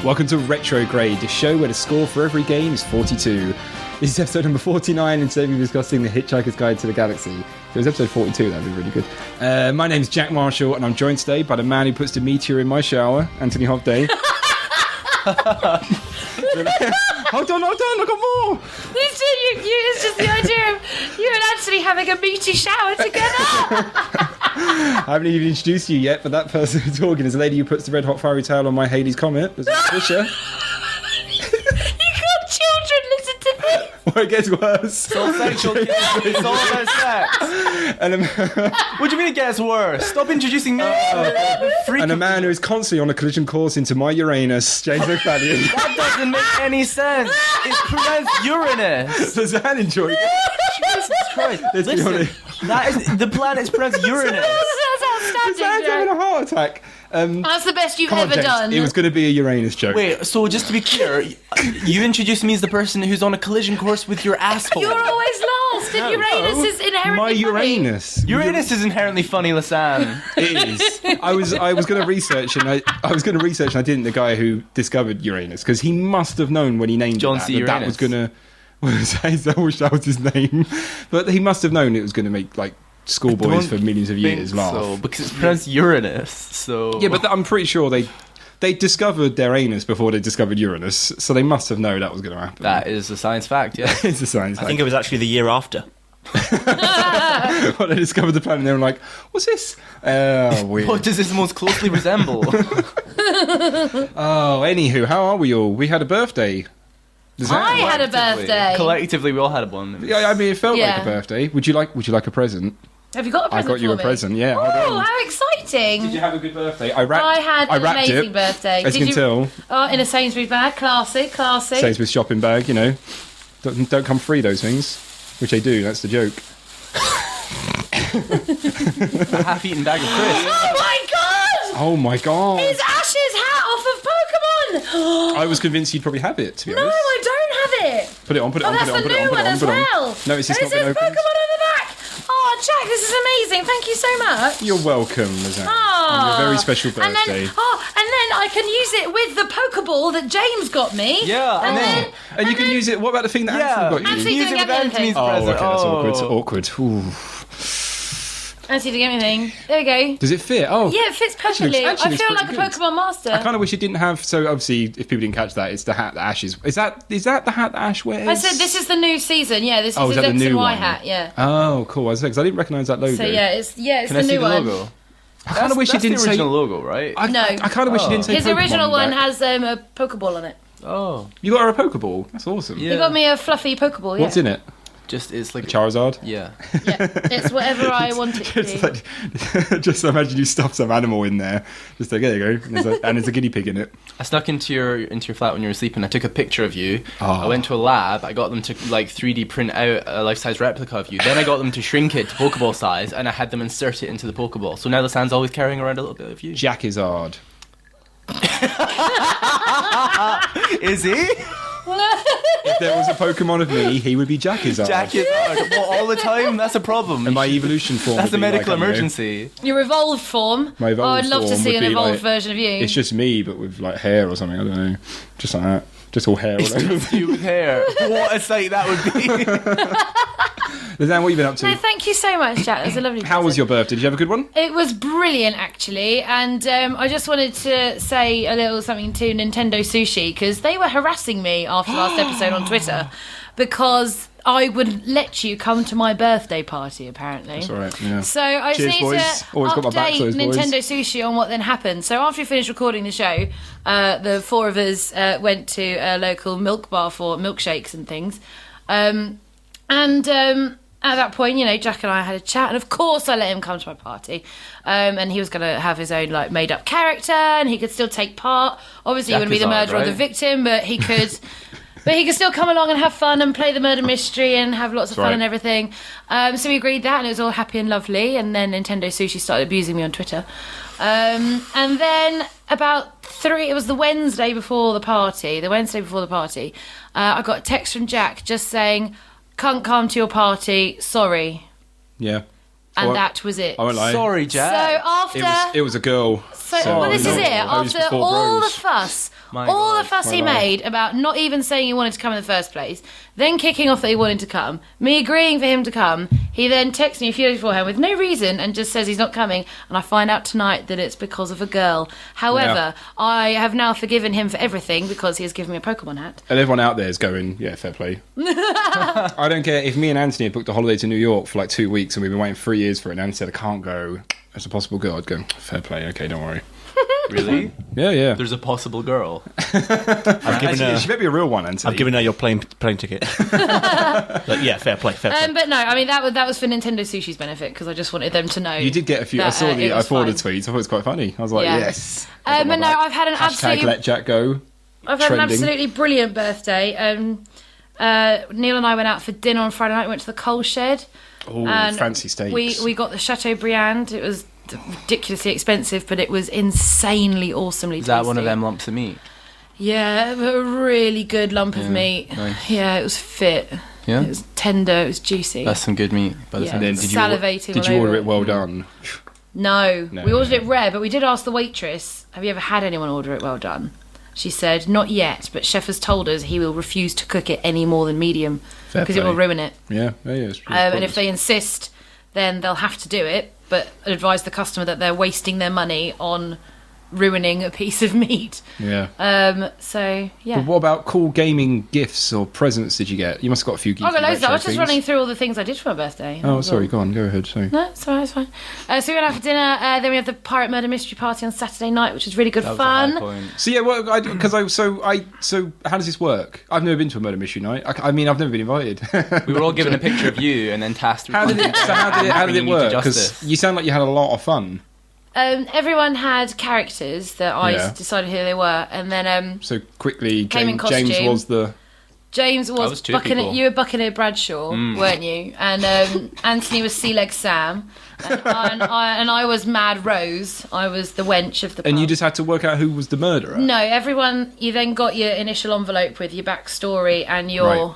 Welcome to Retrograde, the show where the score for every game is 42. This is episode number 49, and today we're discussing the Hitchhiker's Guide to the Galaxy. If it was episode 42, that'd be really good. My name's Jack Marshall, and I'm joined today by the man who puts the meteor in my shower, Anthony Hovday. Hold on, I got more! It's just the idea of you and Anthony having a meaty shower together. I haven't even introduced you yet, but that person who's talking is the lady who puts the red hot fiery tail on my Halley's Comet. This is Tricia. Children, listen to me. Well, it gets worse. It's all sexual, kids. It's all about sex. And What do you mean it gets worse? Stop introducing me. and a man who is constantly on a collision course into my Uranus, James McFadden. That doesn't make any sense. It's pronounced Uranus. Does Anne enjoy it? Jesus Christ. Let's be honest. That is, the planet's pronounced Uranus. That's outstanding. Anne's having a heart attack. That's the best you've Come on, ever James. done. It was going to be a Uranus joke. Wait, so just to be clear, you introduced me as the person who's on a collision course with your asshole. You're always lost, and Uranus is inherently My funny. Uranus. Uranus is inherently funny, Lisanne. It is. I was going to research, and I didn't. The guy who discovered Uranus, because he must have known when he named John it C. that was going to. I wish that was his name, but he must have known it was going to make like schoolboys for millions of years laugh. So, because it's pronounced Uranus. So Yeah, but I'm pretty sure they discovered their anus before they discovered Uranus, so they must have known that was going to happen. that is a science fact. Yeah. It's a science. I think it was actually the year after. When they discovered the planet, they were like, "What's this?" Oh, weird. What does this most closely resemble? Oh, anywho, how are we all? We had a birthday. I had a birthday. Collectively, we all had one. Yeah, I mean, it felt like Yeah. a birthday. Would you like a present? Have you got a present I got you for a me? present. Yeah. hold Oh, on. how exciting! Did you have a good birthday? I had an wrapped amazing it, birthday. As you can tell, In a Sainsbury's bag, classic. Sainsbury's shopping bag. You know, don't come free those things, which they do. That's the joke. A half-eaten bag of crisps. Oh my god! Oh my god! It's Ash's hat off of Pokemon! I was convinced you'd probably have it. To be No, honest. I don't have it. Put it on. Put it Oh, on. that's Put it on. the Put it on. new Put it one on. as Put it on. well. No, it's just it not says been Pokemon opened. on the back. Oh, Jack, this is amazing. Thank you so much. You're welcome, Lisanne. Oh. On your very special birthday. And then I can use it with the Pokeball that James got me. Yeah, and then And you can use it. What about the thing that Anthony got you? Anthony Use didn't it get with me anything. Anthony's Oh, okay, present. that's Oh. awkward. Ooh. Anthony didn't get me anything. There we go. Does it fit? Oh, Yeah, it fits perfectly. actually I looks feel like a pretty good. Pokemon master. I kind of wish it didn't have. So obviously, if people didn't catch that, it's the hat that Ash is. Is that the hat that Ash wears? I said this is the new season. Yeah, this is Oh, is his that the X and new Y one? hat. Yeah. Oh, cool. I was because I didn't recognise that logo. So it's Can the I see new the one. logo? I kind of wish it That's didn't the say. original logo, right? No. I kind of wish it didn't say. His Pokemon original on the one back. has a Pokeball on it. Oh, You got her a Pokeball. That's awesome. Yeah. He got me a fluffy Pokeball. Yeah. What's in it? just it's like Charizard. Yeah. Yeah, it's whatever I want it to It's be. like, just imagine you stuff some animal in there. Just like, there you go. And there's a guinea pig in it. I snuck into your flat when you were sleeping. I took a picture of you. Oh. I went to a lab. I got them to like 3D print out a life-size replica of you. Then I got them to shrink it to Pokeball size, and I had them insert it into the Pokeball. So now Lisanne's always carrying around a little bit of you. Jack is hard. Is he? If there was a Pokemon of me, he would be Jack is hard. Jack is well, all the time. That's a problem. And my evolution form. That's would a be medical like, I don't know, emergency. Your evolved form. My evolved Oh, I'd love to form see would an be evolved like- version of you. It's just me, but with like hair or something. I don't know. Just like that. Just all hair all over. You with hair. What a sight that would be. Lisanne, what have you been up to? No, thank you so much, Jack. That was a lovely How was present. your birthday? Did you have a good one? It was brilliant, actually, and I just wanted to say a little something to Nintendo Sushi, because they were harassing me after last episode on Twitter, because I would let you come to my birthday party, apparently. That's all right. Yeah. So I Cheers, just need boys. to Always got my back to update those boys. Nintendo Sushi on what then happened. So after we finished recording the show, the four of us went to a local milk bar for milkshakes and things. At that point, Jack and I had a chat, and of course I let him come to my party. And he was going to have his own like made-up character, and he could still take part. Obviously, he Jack wouldn't be is the hard, murderer or the right? victim, but he could... But he could still come along and have fun and play the murder mystery and have lots of fun right. and everything. So we agreed that, and it was all happy and lovely. And then Nintendo Sushi started abusing me on Twitter. And then it was the Wednesday before the party. I got a text from Jack just saying, "Can't come to your party, sorry." Yeah. And Well, that was it. I won't lie. Sorry, So Jack. after... It was a girl. well, this is it. I was After before all bros. the fuss, My All God. the fuss he My life. made about not even saying he wanted to come in the first place, then kicking off that he wanted to come, me agreeing for him to come, he then texts me a few days beforehand with no reason and just says he's not coming, and I find out tonight that it's because of a girl. However, I have now forgiven him for everything because he has given me a Pokemon hat. And everyone out there is going, yeah, fair play. I don't care if me and Anthony had booked a holiday to New York for like 2 weeks and we've been waiting 3 years for it, and Anthony said, I can't go. As a possible girl, I'd go, fair play, okay, don't worry. Really? Yeah. There's a possible girl. I've given her. She better be a real one, Anthony. I've given her your plane ticket. But yeah, fair play. But no, I mean that was for Nintendo Sushi's benefit because I just wanted them to know. You did get a few. I that, saw it I was saw the fine. tweets. I thought it was quite funny. I was like, Yeah. yes. But no, I've had an Hashtag absolutely let Jack go. I've had an Trending. absolutely brilliant birthday. Neil and I went out for dinner on Friday night. We went to the Coal Shed. Oh, And fancy steaks. We got the Chateaubriand. It was ridiculously expensive, but it was insanely awesomely Is tasty. that one of them lumps of meat? Yeah, a really good lump of Yeah, meat. nice. Yeah, it was fit. Yeah? It was tender. It was juicy. That's some good meat by the Yeah. sound And of then it. did you, Salivating did all you order over it it. well done? No, No, we ordered no. it rare, but we did ask the waitress, have you ever had anyone order it well done? She said, not yet, but chef has told us he will refuse to cook it any more than medium Fair because it will play. ruin it. Yeah, it's And if they insist, then they'll have to do it, but advise the customer that they're wasting their money on ruining a piece of meat. Yeah. So, yeah. But what about cool gaming gifts or presents did you get? You must have got a few geeky I got loads of that. I was retro just things. running through all the things I did for my birthday. Oh, sorry, go on, go ahead. Sorry. No, it's alright, it's fine. So we went out for dinner, then we had the Pirate Murder Mystery Party on Saturday night, which was really good That was a high fun. point. So yeah, well, so how does this work? I've never been to a murder mystery night. I mean, I've never been invited. We were all given a picture of you and then tasked with How did it bringing you to work? Because justice. you sound like you had a lot of fun. Everyone had characters that I Yeah. decided who they were, and then So quickly, Came in James costume. was the. James I was, was two Buccaneer. people. You were Buccaneer Bradshaw, weren't you? And Anthony was Sea Leg Sam, and I was Mad Rose. I was the wench of the pub. And you just had to work out who was the murderer. No, everyone. You then got your initial envelope with your backstory and your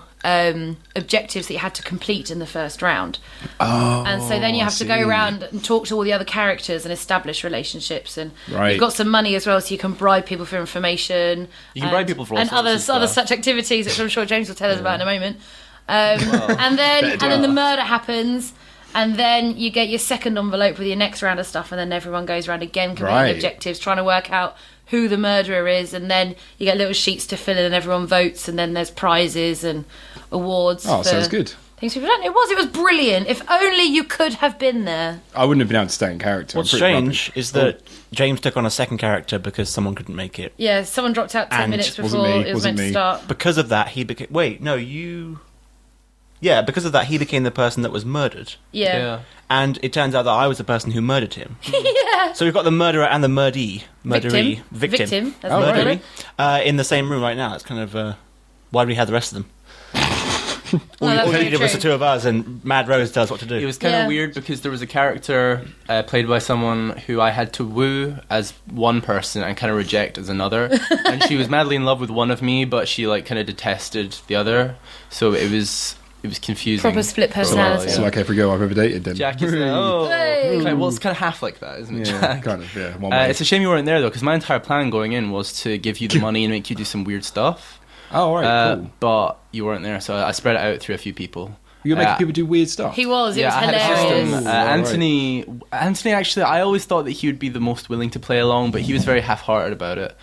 objectives that you had to complete in the first round. Oh, And so then you have I to go see. around and talk to all the other characters and establish relationships. And Right. you've got some money as well, so you can bribe people for information. You can bribe people for all and sorts other of stuff. other such activities, which I'm sure James will tell us about in a moment. And then the murder happens. And then you get your second envelope with your next round of stuff, and then everyone goes around again completing Right. objectives, trying to work out who the murderer is, and then you get little sheets to fill in, and everyone votes, and then there's prizes and awards. Oh, for sounds good. Things people don't. It was brilliant. If only you could have been there. I wouldn't have been able to stay in character. What's I'm pretty strange rubbish. is that James took on a second character because someone couldn't make it. Yeah, someone dropped out 10 And minutes wasn't before me, it was wasn't meant to me. start. Because of that, he became. Wait, no, you. Yeah, because of that, he became the person that was murdered. Yeah. And it turns out that I was the person who murdered him. Yeah. So we've got the murderer and the murderee. Victim, Victim, as Oh, they call right. it. in the same room right now. It's kind of. Why do we have the rest of them? No, all that's you very needed was the true. two of us, and Mad Rose does what to do. It was kind Yeah. of weird because there was a character played by someone who I had to woo as one person and kind of reject as another. And she was madly in love with one of me, but she like kind of detested the other. So it was confusing. Proper split for a while, personality. It's yeah. like every girl I've ever dated. Then Jack is well, Hey. it's kind of half like that, isn't it, yeah, Jack? kind of. Yeah, one way. It's a shame you weren't there though, because my entire plan going in was to give you the money and make you do some weird stuff. Oh, all right, cool. But you weren't there, so I spread it out through a few people. You're making people do weird stuff. He was. It Yeah, I was had a hilarious. system. Ooh, all right. Anthony, actually, I always thought that he would be the most willing to play along, but he was very half-hearted about it.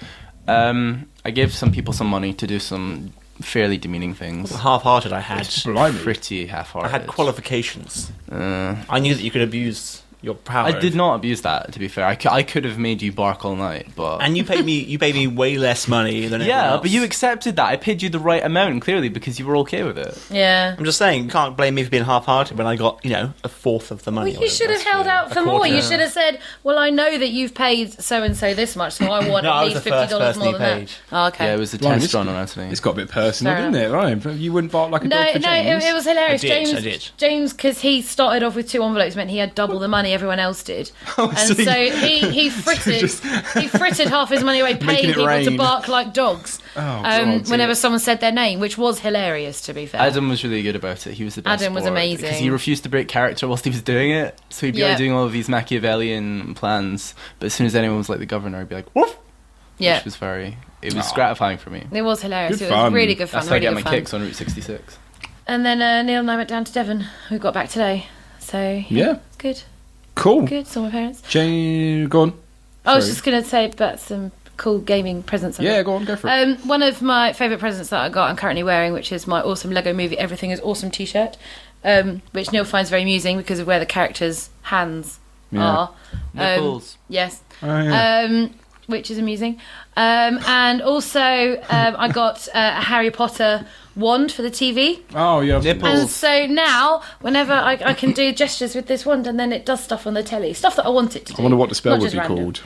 I gave some people some money to do some fairly demeaning things. Half-hearted, I had. Blimey. Pretty I half-hearted. had qualifications. Uh, I knew that you could abuse your power. I did not abuse that, to be fair. I could have made you bark all night, but... And you paid me way less money than everyone yeah, else. but you accepted that. I paid you the right amount, clearly, because you were okay with it. Yeah. I'm just saying, you can't blame me for being half-hearted when I got, a fourth of the money. Well, or you should have whatever. held out for A more. quarter. You should have said, "Well, I know that you've paid so and so this much, so I want No, I at was least the first $50 person more he than paid. that." Oh, okay. Yeah, it was the Blimey, test this- run on Anthony. It's got a bit personal, Fair didn't it? Right? You wouldn't bark like a dog for James. It was hilarious. I did, James, I did. James, because he started off with 2 envelopes, meant he had double the money everyone else did, Oh, and so so he frittered Just- he frittered half his money away, Making paying it people to rain. bark like dogs. Oh, God, whenever yeah. someone said their name, which was hilarious, to be fair. Adam was really good about it. He was the best. Adam was sport, amazing. because he refused to break character whilst he was doing it. So he'd be Yeah. like doing all of these Machiavellian plans, but as soon as anyone was like the governor, he'd be like, "Woof, Yeah. which was it was gratifying for me. It was hilarious. Good It was fun. really good fun. That's how I really get good my fun. kicks on Route 66. And then Neil and I went down to Devon. We got back today. So, Yeah. it's good. Cool. Good. Saw my parents. Jane, go on. I was Sorry. just going to say about some cool gaming presents. I Yeah, got. go on, go for it. One of my favourite presents that I got, I'm currently wearing, which is my awesome Lego Movie Everything is Awesome t-shirt, which Neil finds very amusing because of where the characters' hands are. Nipples. Yes. Oh, yeah. Which is amusing. And also, I got a Harry Potter wand for the TV. Oh, yeah. Nipples. And so now, whenever I can do gestures with this wand, and then it does stuff on the telly, stuff that I want it to do. I wonder what the spell Not would just be random. called.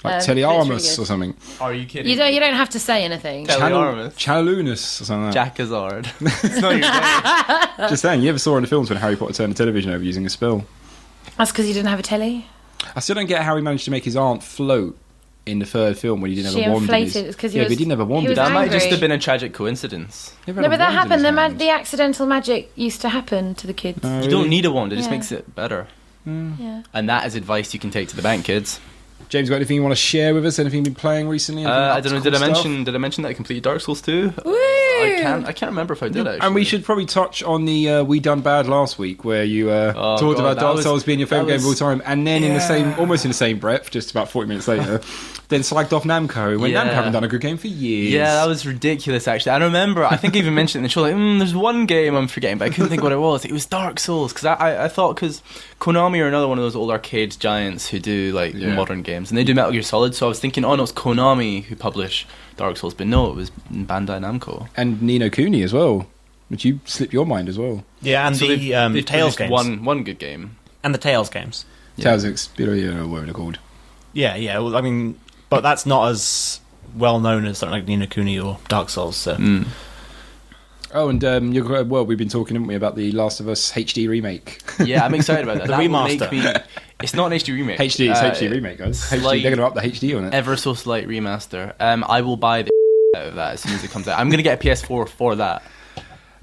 Like But it's really Telearmus good. or something. Are you kidding? You don't have to say anything. Telearmus. Chalunus or something like that. Jackazard. It's not your name. Just saying, you ever saw in the films when Harry Potter turned the television over using a spell? That's because you didn't have a telly. I still don't get how he managed to make his aunt float in the third film when he didn't She have a wand. in his- inflated it 'cause he yeah, was- but he didn't have a wand. he in was his That might angry. just have been a tragic coincidence. He never No, had but a that wand in happened. his hand. The accidental magic used to happen to the kids. Oh, You don't really? need a wand, it just Yeah. makes it better. Yeah. And that is advice you can take to the bank, kids. James, got anything you want to share with us? Anything you've been playing recently? Anything I up don't know. to Did I cool stuff? mention that I completed Dark Souls 2? Woo! I can't remember if I did actually. And we should probably touch on the We Done Bad last week, where you talked God, about that Dark was- Souls being your favourite that game of all was- time, and then in the Yeah. almost in the same breath, just about 40 minutes later, then slagged off Namco, when Yeah. Namco haven't done a good game for years. Yeah, that was ridiculous actually. I remember, I think I even mentioned it in the show, like, there's one game I'm forgetting, but I couldn't think what it was. It was Dark Souls, because I thought, because Konami are another one of those old arcade giants who do like Yeah. modern games, and they do Metal Gear Solid, so I was thinking, oh no, it's Konami who publish Dark Souls, but no, it was Bandai Namco. And Ni no Kuni as well, which you slipped your mind as well. Yeah, and So the they've Tales produced games. one good game. And the Tales games. Yeah. Tales of Xperia, whatever they're called. Yeah. Well, I mean, but that's not as well known as something like Ni no Kuni or Dark Souls. So. Oh, and we've been talking, haven't we, about the Last of Us HD remake. Yeah, I'm excited about that. The That will remaster. make me- it's not an HD remake. HD, it's HD remake, guys. HD, slight- they're going to up the HD on it. Ever so slight remaster. I will buy the out of that as soon as it comes out. I'm going to get a PS4 for that.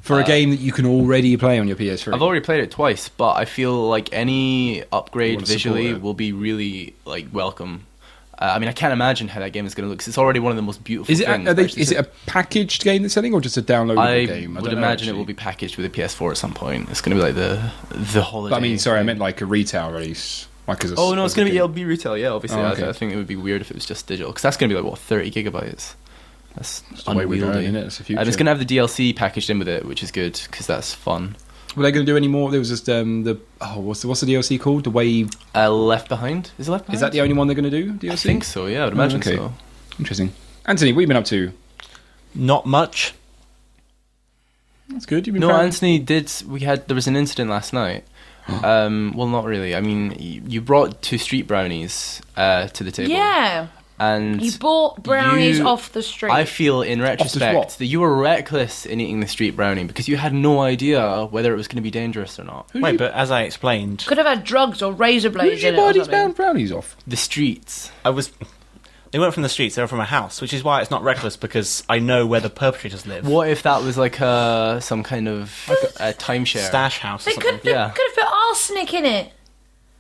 For a game that you can already play on your PS3. I've already played it twice, but I feel like any You upgrade wanna support visually it. will be really like welcome. I mean, I can't imagine how that game is going to look, 'cause it's already one of the most beautiful Is it? things. Is it a packaged game that's selling, or just a downloadable I game? would don't know, imagine it actually. will be packaged with a PS4 at some point. It's going to be like the holiday. But I mean, sorry, I meant like a retail release. Like as a, Oh no, it's as a going to be game. it'll be retail. Yeah, obviously. Oh, okay. I think it would be weird if it was just digital, because that's going to be like what 30 gigabytes. That's the way we're going, unwieldy. isn't it? It's the future. And it's going to have the DLC packaged in with it, which is good because that's fun. Were they going to do any more? There was just what's the DLC called? The Wave. Left Behind? Is it Left Behind? Is that the only one they're going to do? DLC. I think so. Yeah, I would imagine okay. so. Interesting. Anthony, what have you been up to? Not much. That's good. You've been No, proud? Anthony did. There was an incident last night. Well, not really. I mean, you brought 2 street brownies to the table. Yeah. And You bought brownies you- off the street. I feel, in what? retrospect, that you were reckless in eating the street brownie because you had no idea whether it was going to be dangerous or not. Wait, but as I explained, Could have had drugs or razor Who blades did you in it. buy or these something. brownies off? The streets. they weren't from the streets; they were from a house, which is why it's not reckless because I know where the perpetrators live. What if that was like some kind of timeshare? Stash house or They something. could Yeah. have put arsenic in it.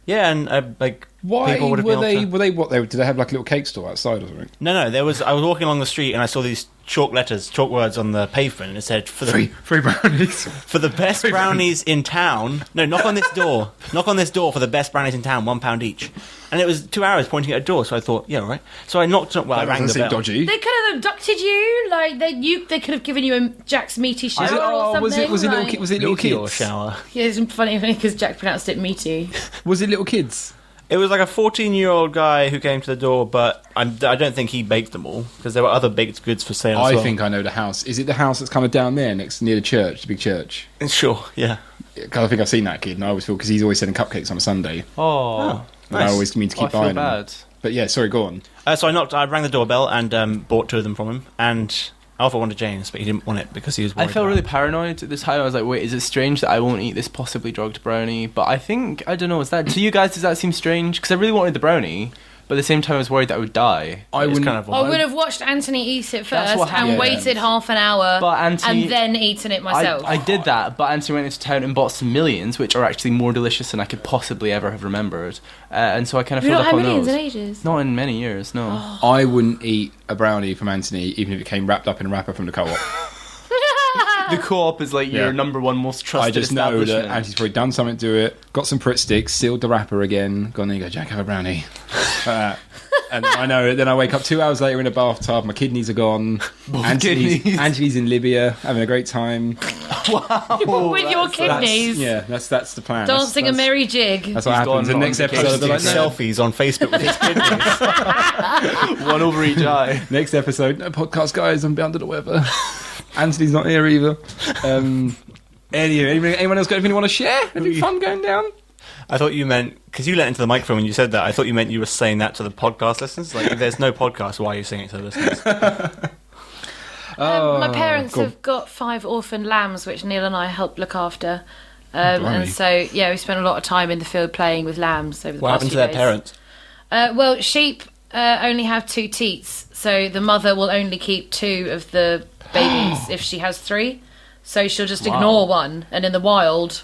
Yeah, and like Why people would have were been they? able to- Were they what? Did they have like a little cake store outside or something? No, I was walking along the street and I saw these chalk words on the pavement, and it said for the Free brownies. for the best brownies in town. No, knock on this door. Knock on this door for the best brownies in town, £1 each. And it was 2 hours pointing at a door, so I thought, yeah, all right. So I knocked on. Well, I That rang the doesn't seem bell. dodgy. They could have abducted you. Like they could have given you a Jack's meaty shower or something. was it little? like- Was it little Meteor kids? shower. Yeah, it's funny because Jack pronounced it meaty. Was it little kids? It was like a 14-year-old guy who came to the door, but I don't think he baked them all because there were other baked goods for sale. as I well. think I know the house. Is it the house that's kind of down there near the church, the big church? Sure, yeah. Because I think I've seen that kid, and I always feel because he's always selling cupcakes on a Sunday, Oh, and I always mean to I keep feel buying them. bad. But yeah, sorry, go on. So I rang the doorbell and bought 2 of them from him, and I offered one to James, but he didn't want it because he was I worried felt about really paranoid at this time. I was like, wait, is it strange that I won't eat this possibly drugged brownie? But I don't know, is that to you guys, does that seem strange? Because I really wanted the brownie, But at the same time, I was worried that I would die. I It's wouldn't. kind of I would have watched Anthony eat it That's first what and happened. waited half an hour But Anthony- and then eaten it myself. I did that, but Anthony went into town and bought some millions, which are actually more delicious than I could possibly ever have remembered. And so I kind of We've filled not up had on millions those. in ages. Not in many years, no. I wouldn't eat a brownie from Anthony, even if it came wrapped up in a wrapper from the co-op. The Co-op is like Yeah. your number one most trusted I just know that establishment. Anthony's probably done something to it, got some Pritt sticks, sealed the wrapper again, gone there and go, Jack, have a brownie. Like that. And I know it. Then I wake up 2 hours later in a bathtub, my kidneys are gone. kidneys. Anthony's in Libya, having a great time. With your kidneys. Yeah, that's the plan. Dancing that's, a merry jig. That's what He's happens. gone The next on episode, I'll be like, no. selfies on Facebook with his kidneys. One over each eye. Next episode, no podcast, guys. I'm under the weather. Anthony's not here either. Anyway, anyone else got anything you want to share? Anything fun going down? I thought you meant, because you leant into the microphone when you said that, I thought you meant you were saying that to the podcast listeners. Like, if there's no podcast, why are you saying it to the listeners? My parents go on. have got 5 orphan lambs, which Neil and I helped look after. blimey. And so, yeah, we spent a lot of time in the field playing with lambs over the What past happened to few their days. parents? Well, sheep only have 2 teats, so the mother will only keep 2 of the babies if she has 3. So she'll just ignore one, and in the wild,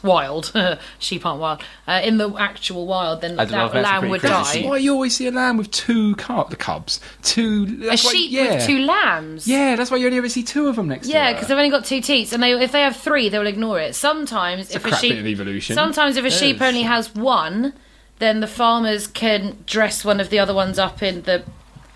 sheep aren't wild. In the actual wild, then I don't know if that that's lamb pretty would crazy. die. Why you always see a lamb with 2 cubs? 2. A That's why, sheep yeah. with 2 lambs. Yeah, that's why you only ever see 2 of them next to Yeah, her. because they've only got 2 teats, and if they have 3, they'll ignore it. Sometimes, It's a crap bit of evolution. sometimes if a It sheep is. only has 1, then the farmers can dress one of the other ones up in the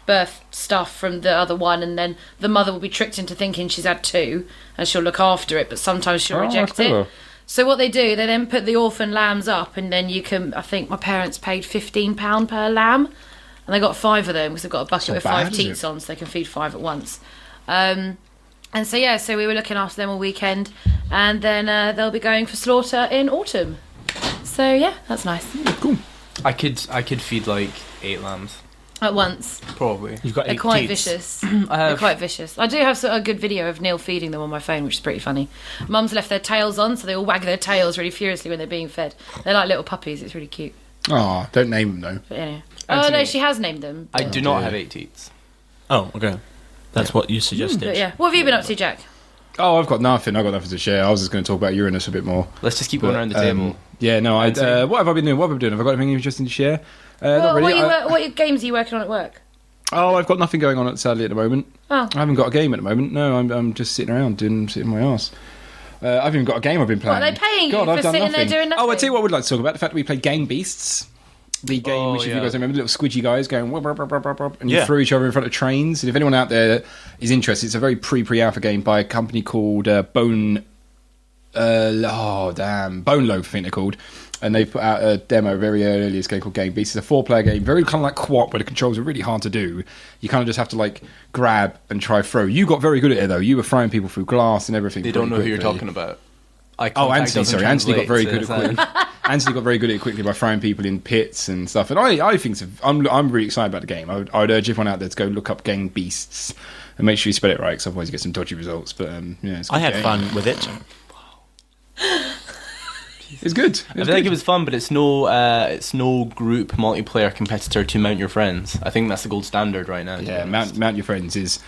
birth stuff from the other one, and then the mother will be tricked into thinking she's had 2, and she'll look after it, but sometimes she'll Oh, reject that's clever. it. So what they do, they then put the orphan lambs up, and then you can, I think my parents paid £15 per lamb, and they got 5 of them because they've got a bucket not with bad, 5 is teats it? on, so they can feed 5 at once. And so yeah, so we were looking after them all weekend, and then they'll be going for slaughter in autumn. So yeah, that's nice. Cool. I could feed like 8 lambs, At once. probably. You've got They're 8 quite teats. vicious. I They're have. quite vicious. I do have a good video of Neil feeding them on my phone, which is pretty funny. Mum's left their tails on, so they all wag their tails really furiously when they're being fed. They're like little puppies. It's really cute. Oh, don't name them though. But anyway. Oh no, Anthony. she has named them. I do not dear. have 8 teats. Oh, okay. That's what you suggested. But yeah, what have you been up to, Jack? Oh, I've got nothing. I've got nothing to share. I was just going to talk about Uranus a bit more. Let's just keep going around the table. Yeah, no. Anthony? What have I been doing? What have I been doing? Have I got anything interesting to share? Well, Not really. what games are you working on at work? Oh, I've got nothing going on sadly at the moment. Oh. I haven't got a game at the moment. No, I'm just sitting around sitting my arse. I haven't even got a game I've been playing. What, are they paying you God, for I've done sitting there nothing. doing nothing? Oh, I'll tell you what we'd like to talk about. The fact that we played Gang Beasts. The game, Oh, which if you yeah. guys remember, the little squidgy guys going whoop, whoop, whoop, whoop, whoop, and you Yeah. threw each other in front of trains. And if anyone out there is interested, it's a very pre-alpha game by a company called Bone Loaf, I think they're called. And they put out a demo very early. This game called Game Beasts. It's a 4-player game, very kind of like co-op, where the controls are really hard to do. You kind of just have to like grab and try throw. You got very good at it though. You were throwing people through glass and everything. They don't know pretty who you're quickly. talking about. Oh, Anthony, sorry. Anthony got very good at quickly. Anthony got very good at it quickly by throwing people in pits and stuff. And I think I'm really excited about the game. I would urge everyone out there to go look up Gang Beasts and make sure you spell it right, because otherwise you get some dodgy results. But yeah, it's a I good had game. fun with it. It's good. I feel like it was fun, but it's no group multiplayer competitor to Mount Your Friends. I think that's the gold standard right now. to Yeah, be honest. Mount Your Friends is.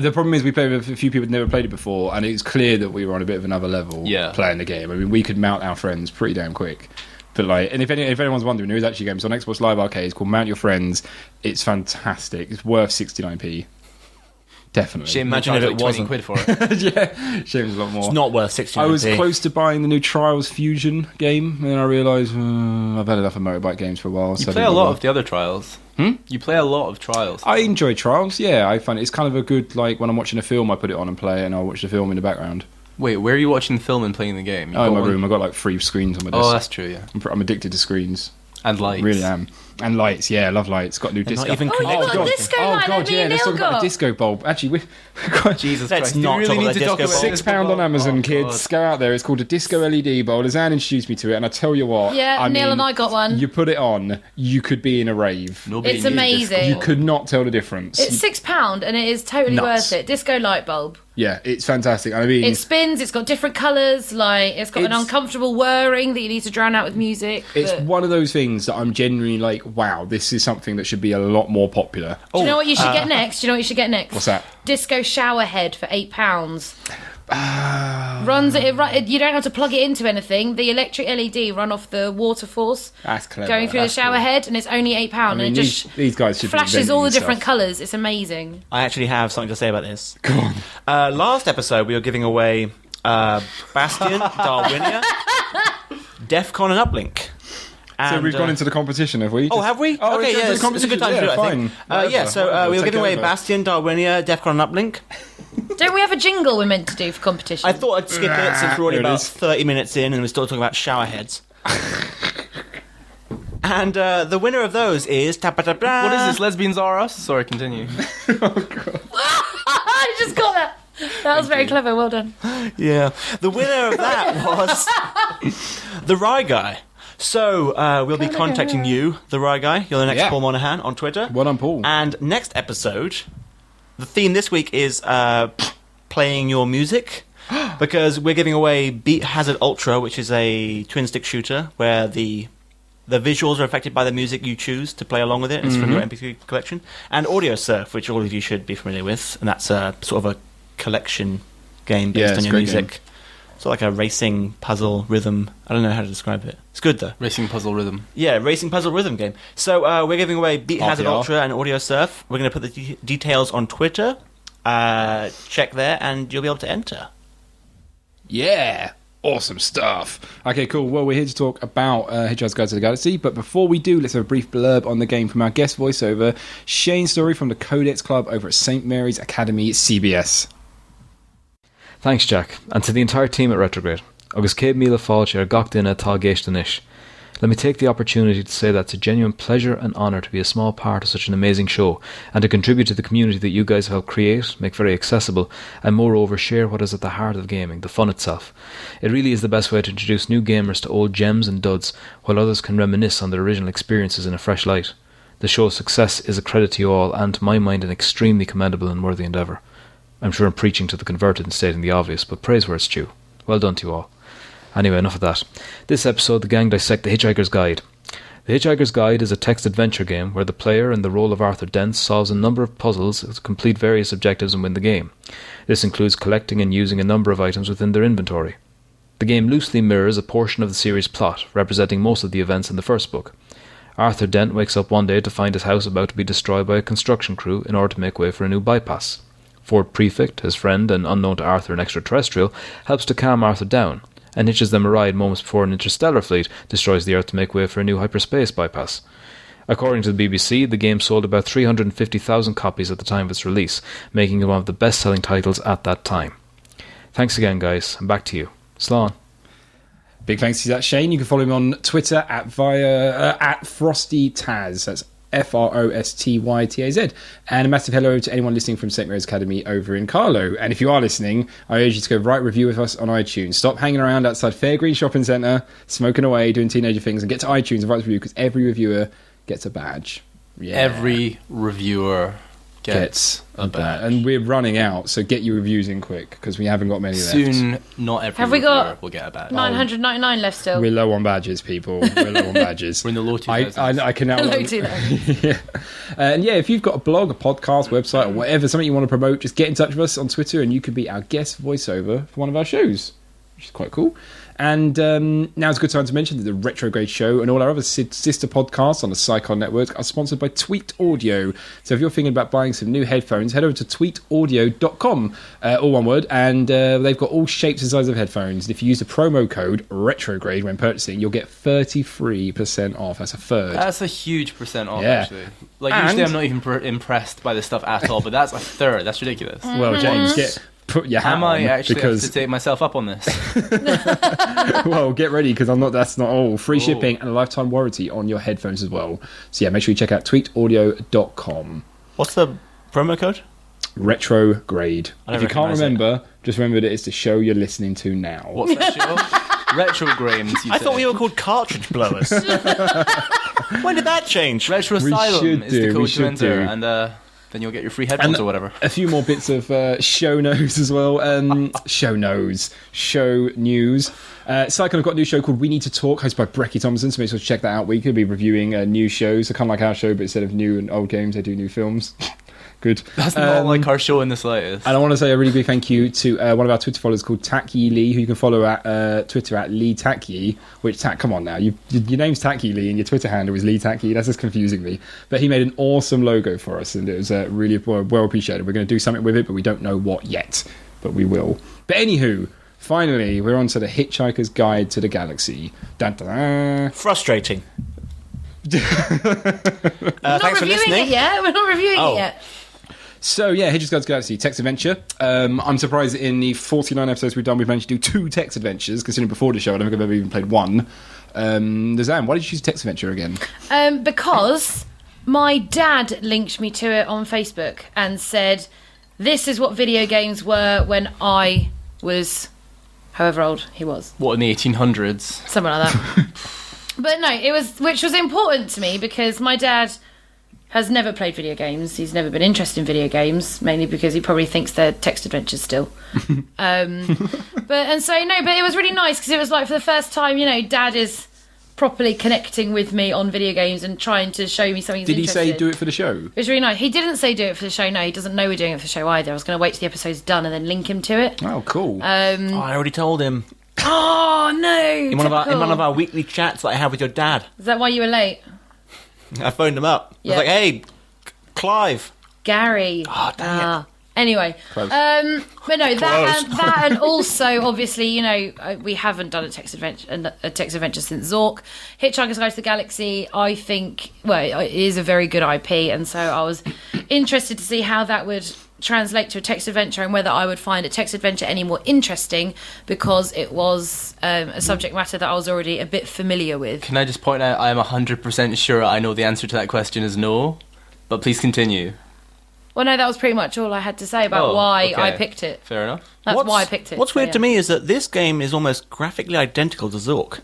The problem is we played with a few people who'd never played it before, and it's clear that we were on a bit of another level playing the game. I mean, we could mount our friends pretty damn quick. But like, and if anyone's wondering, there is actually a game. It's on Xbox Live Arcade. It's called Mount Your Friends. It's fantastic. It's worth 69p. Definitely. Shame Imagine Imagine if like it 20 wasn't. quid for it. Yeah, shame's a lot more. It's not worth 60. I was close to buying the new Trials Fusion game, and then I realised I've had enough of motorbike games for a while. You so I play didn't a lot bother. of the other Trials. You play a lot of Trials. I enjoy Trials. Yeah, I find it's kind of a good, like when I'm watching a film, I put it on and play it, and I'll watch the film in the background. Wait, where are you watching the film and playing the game? You Oh, in got my one- room, I've got like 3 screens on my desk. Oh, that's true, yeah. I'm addicted to screens. And lights. Really am. And lights, yeah, I love lights. Got new They're disco. not even Oh, you connected. got a disco light that me and let's Neil talk about got. the disco bulb. Actually, we've got Jesus Let's Christ. Do not we really talk need about to talk disco about bulbs. £6 on Amazon, Oh, kids. God. Go out there. It's called a disco LED bulb. Azan introduced me to it, and I tell you what. Yeah, Neil and I got one. You put it on, you could be in a rave. It's amazing. You could not tell the difference. It's £6 and it is totally Nuts. worth it. Disco light bulb. Yeah, it's fantastic. I mean, It spins. It's got different colours. Like it's got an It's- uncomfortable whirring that you need to drown out with music. it's but- one of those things that I'm genuinely like, wow, this is something that should be a lot more popular. Do you know what you should get next? Do you know what you should get next? What's that? Disco shower head for £8. Runs it. You don't have to plug it into anything. The electric LED run off the water force That's clever. going through That's the shower cool. head, and it's only £8, I and mean, it just these guys should be flashes all the inventing different stuff. colours. It's amazing. I actually have something to say about this. Go on. Last episode, we were giving away Bastion, Darwinia, Defcon, and Uplink. So And, we've gone into the competition, have we? Oh, have we? Oh, Okay, it's yeah, into it's the a good time to do it, I think. Fine. Yeah, so we were Take giving away over. Bastion, Darwinia, Defcon, and Uplink. Don't we have a jingle we're meant to do for competition? I thought I'd skip it since we're already There it about is. 30 minutes in and we're still talking about shower heads. And the winner of those is... What is this? Lesbians are us? Sorry, continue. I just got that. That was very clever. Well done. Yeah. The winner of that was the Rye Guy. So we'll be contacting you, the Rye Guy. You're the next Yeah. Paul Monahan on Twitter. Well done, Paul. And next episode, the theme this week is playing your music. Because we're giving away Beat Hazard Ultra, which is a twin-stick shooter where the visuals are affected by the music you choose to play along with it. It's from your MP3 collection. And Audio Surf, which all of you should be familiar with. And that's sort of a collection game Yeah, based it's on a your great music. game. Sort of like a racing puzzle rhythm. I don't know how to describe it. It's good though. Racing puzzle rhythm. Yeah, racing puzzle rhythm game. So we're giving away Beat Hazard RPR. Ultra and Audio Surf. We're going to put the details on Twitter. Check there, and you'll be able to enter. Yeah. Awesome stuff. Okay, cool. Well, we're here to talk about Hitchhiker's Guide to the Galaxy, but before we do, let's have a brief blurb on the game from our guest voiceover, Shane Story from the Codex Club over at St. Mary's Academy, CBS. Thanks, Jack, and to the entire team at Retrograde. Agus céad míle fáilte ar gach duine atá géiste anois. Let me take the opportunity to say that it's a genuine pleasure and honour to be a small part of such an amazing show and to contribute to the community that you guys have helped create, make very accessible, and moreover share what is at the heart of gaming, the fun itself. It really is the best way to introduce new gamers to old gems and duds, while others can reminisce on their original experiences in a fresh light. The show's success is a credit to you all, and to my mind an extremely commendable and worthy endeavour. I'm sure I'm preaching to the converted and stating the obvious, but praise where it's due. Well done to you all. Anyway, enough of that. This episode, the gang dissect The Hitchhiker's Guide. The Hitchhiker's Guide is a text adventure game where the player, in the role of Arthur Dent, solves a number of puzzles to complete various objectives and win the game. This includes collecting and using a number of items within their inventory. The game loosely mirrors a portion of the series' plot, representing most of the events in the first book. Arthur Dent wakes up one day to find his house about to be destroyed by a construction crew in order to make way for a new bypass. Ford Prefect, his friend and unknown to Arthur an extraterrestrial, helps to calm Arthur down, and hitches them a ride moments before an interstellar fleet destroys the Earth to make way for a new hyperspace bypass. According to the BBC, the game sold about 350,000 copies at the time of its release, making it one of the best-selling titles at that time. Thanks again, guys, and back to you. Slán. Big thanks to that, Shane. You can follow him on Twitter at FrostyTaz. That's FROSTYTAZ. And a massive hello to anyone listening from St. Mary's Academy over in Carlo. And if you are listening, I urge you to go write a review with us on iTunes. Stop hanging around outside Fairgreen Shopping Centre, smoking away, doing teenager things, and get to iTunes and write a review, because every reviewer gets a badge. Yeah. Every reviewer gets a badge. And we're running out, so get your reviews in quick, because we haven't got many left. Soon, not every Have we reviewer got will get a badge. 999 left still. We're low on badges, people. We're low on badges. We're in the low 2000s. I can now. Hello to them. Yeah. And yeah, if you've got a blog, a podcast, website, or whatever, something you want to promote, just get in touch with us on Twitter, and you could be our guest voiceover for one of our shows, which is quite cool. And now's a good time to mention that the Retrograde Show and all our other sister podcasts on the Psychon Network are sponsored by Tweet Audio. So if you're thinking about buying some new headphones, head over to tweetaudio.com, all one word, and they've got all shapes and sizes of headphones. And if you use the promo code Retrograde when purchasing, you'll get 33% off. That's a third. That's a huge percent off, Yeah. actually. Like, And- usually I'm not even impressed by this stuff at all, but that's a third. That's ridiculous. Well, James, put your hat Am I on, actually because have to take myself up on this? well, get ready, because that's not all. Free shipping and a lifetime warranty on your headphones as well. So yeah, make sure you check out tweetaudio.com. What's the promo code? Retrograde. I don't If you can't recognise it. remember, just remember that it's the show you're listening to now. What's that show? Retrogrades, you I thought say. we were called cartridge blowers. When did that change? Retro We Asylum should is do, the we code should to enter, do. and Then you'll get your free headphones or whatever. A few more bits of show notes as well. Show news. Cyclone have got a new show called We Need to Talk, hosted by Brecky Thompson, so make sure to check that out. We could be reviewing new shows, so kind of like our show, but instead of new and old games, they do new films. Good. That's not like our show in the slightest. And I want to say a really big thank you to one of our Twitter followers called Tacky Lee, who you can follow at Twitter at Lee Tacky. Come on now, your name's Tacky Lee and your Twitter handle is Lee Tacky. That's just confusing me. But he made an awesome logo for us, and it was really well appreciated. We're going to do something with it, but we don't know what yet. But we will. But anywho, finally, we're on to the Hitchhiker's Guide to the Galaxy. Dun, dun, dun. Frustrating. We're not Thanks for reviewing listening. it yet. We're not reviewing it yet. So yeah, Hitchhiker's Guide to the Galaxy, text adventure. I'm surprised that in the 49 episodes we've done, we've managed to do 2 text adventures, considering before the show I don't think I've ever even played one. Zan, why did you choose text adventure again? Because my dad linked me to it on Facebook and said, this is what video games were when I was however old he was. What, in the 1800s? Something like that. But no, which was important to me because my dad has never played video games. He's never been interested in video games, mainly because he probably thinks they're text adventures still. But it was really nice because it was like for the first time, Dad is properly connecting with me on video games and trying to show me something he's Did he interested say in. do it for the show? It was really nice. He didn't say do it for the show. No, he doesn't know we're doing it for the show either. I was going to wait till the episode's done and then link him to it. Oh, cool. I already told him. Oh, no. In one of our weekly chats that I have with your dad. Is that why you were late? I phoned him up. Yeah. I was like, hey, Clive. Gary. Oh, dang it. Anyway, Close. but no, that and also obviously, we haven't done a text adventure since Zork. Hitchhiker's Guide to the Galaxy, I think, it is a very good IP, and so I was interested to see how that would translate to a text adventure and whether I would find a text adventure any more interesting because it was a subject matter that I was already a bit familiar with. Can I just point out, I'm 100% sure I know the answer to that question is no, but please continue. Well, no, that was pretty much all I had to say about why I picked it. Fair enough. That's why I picked it. What's weird to me is that this game is almost graphically identical to Zork.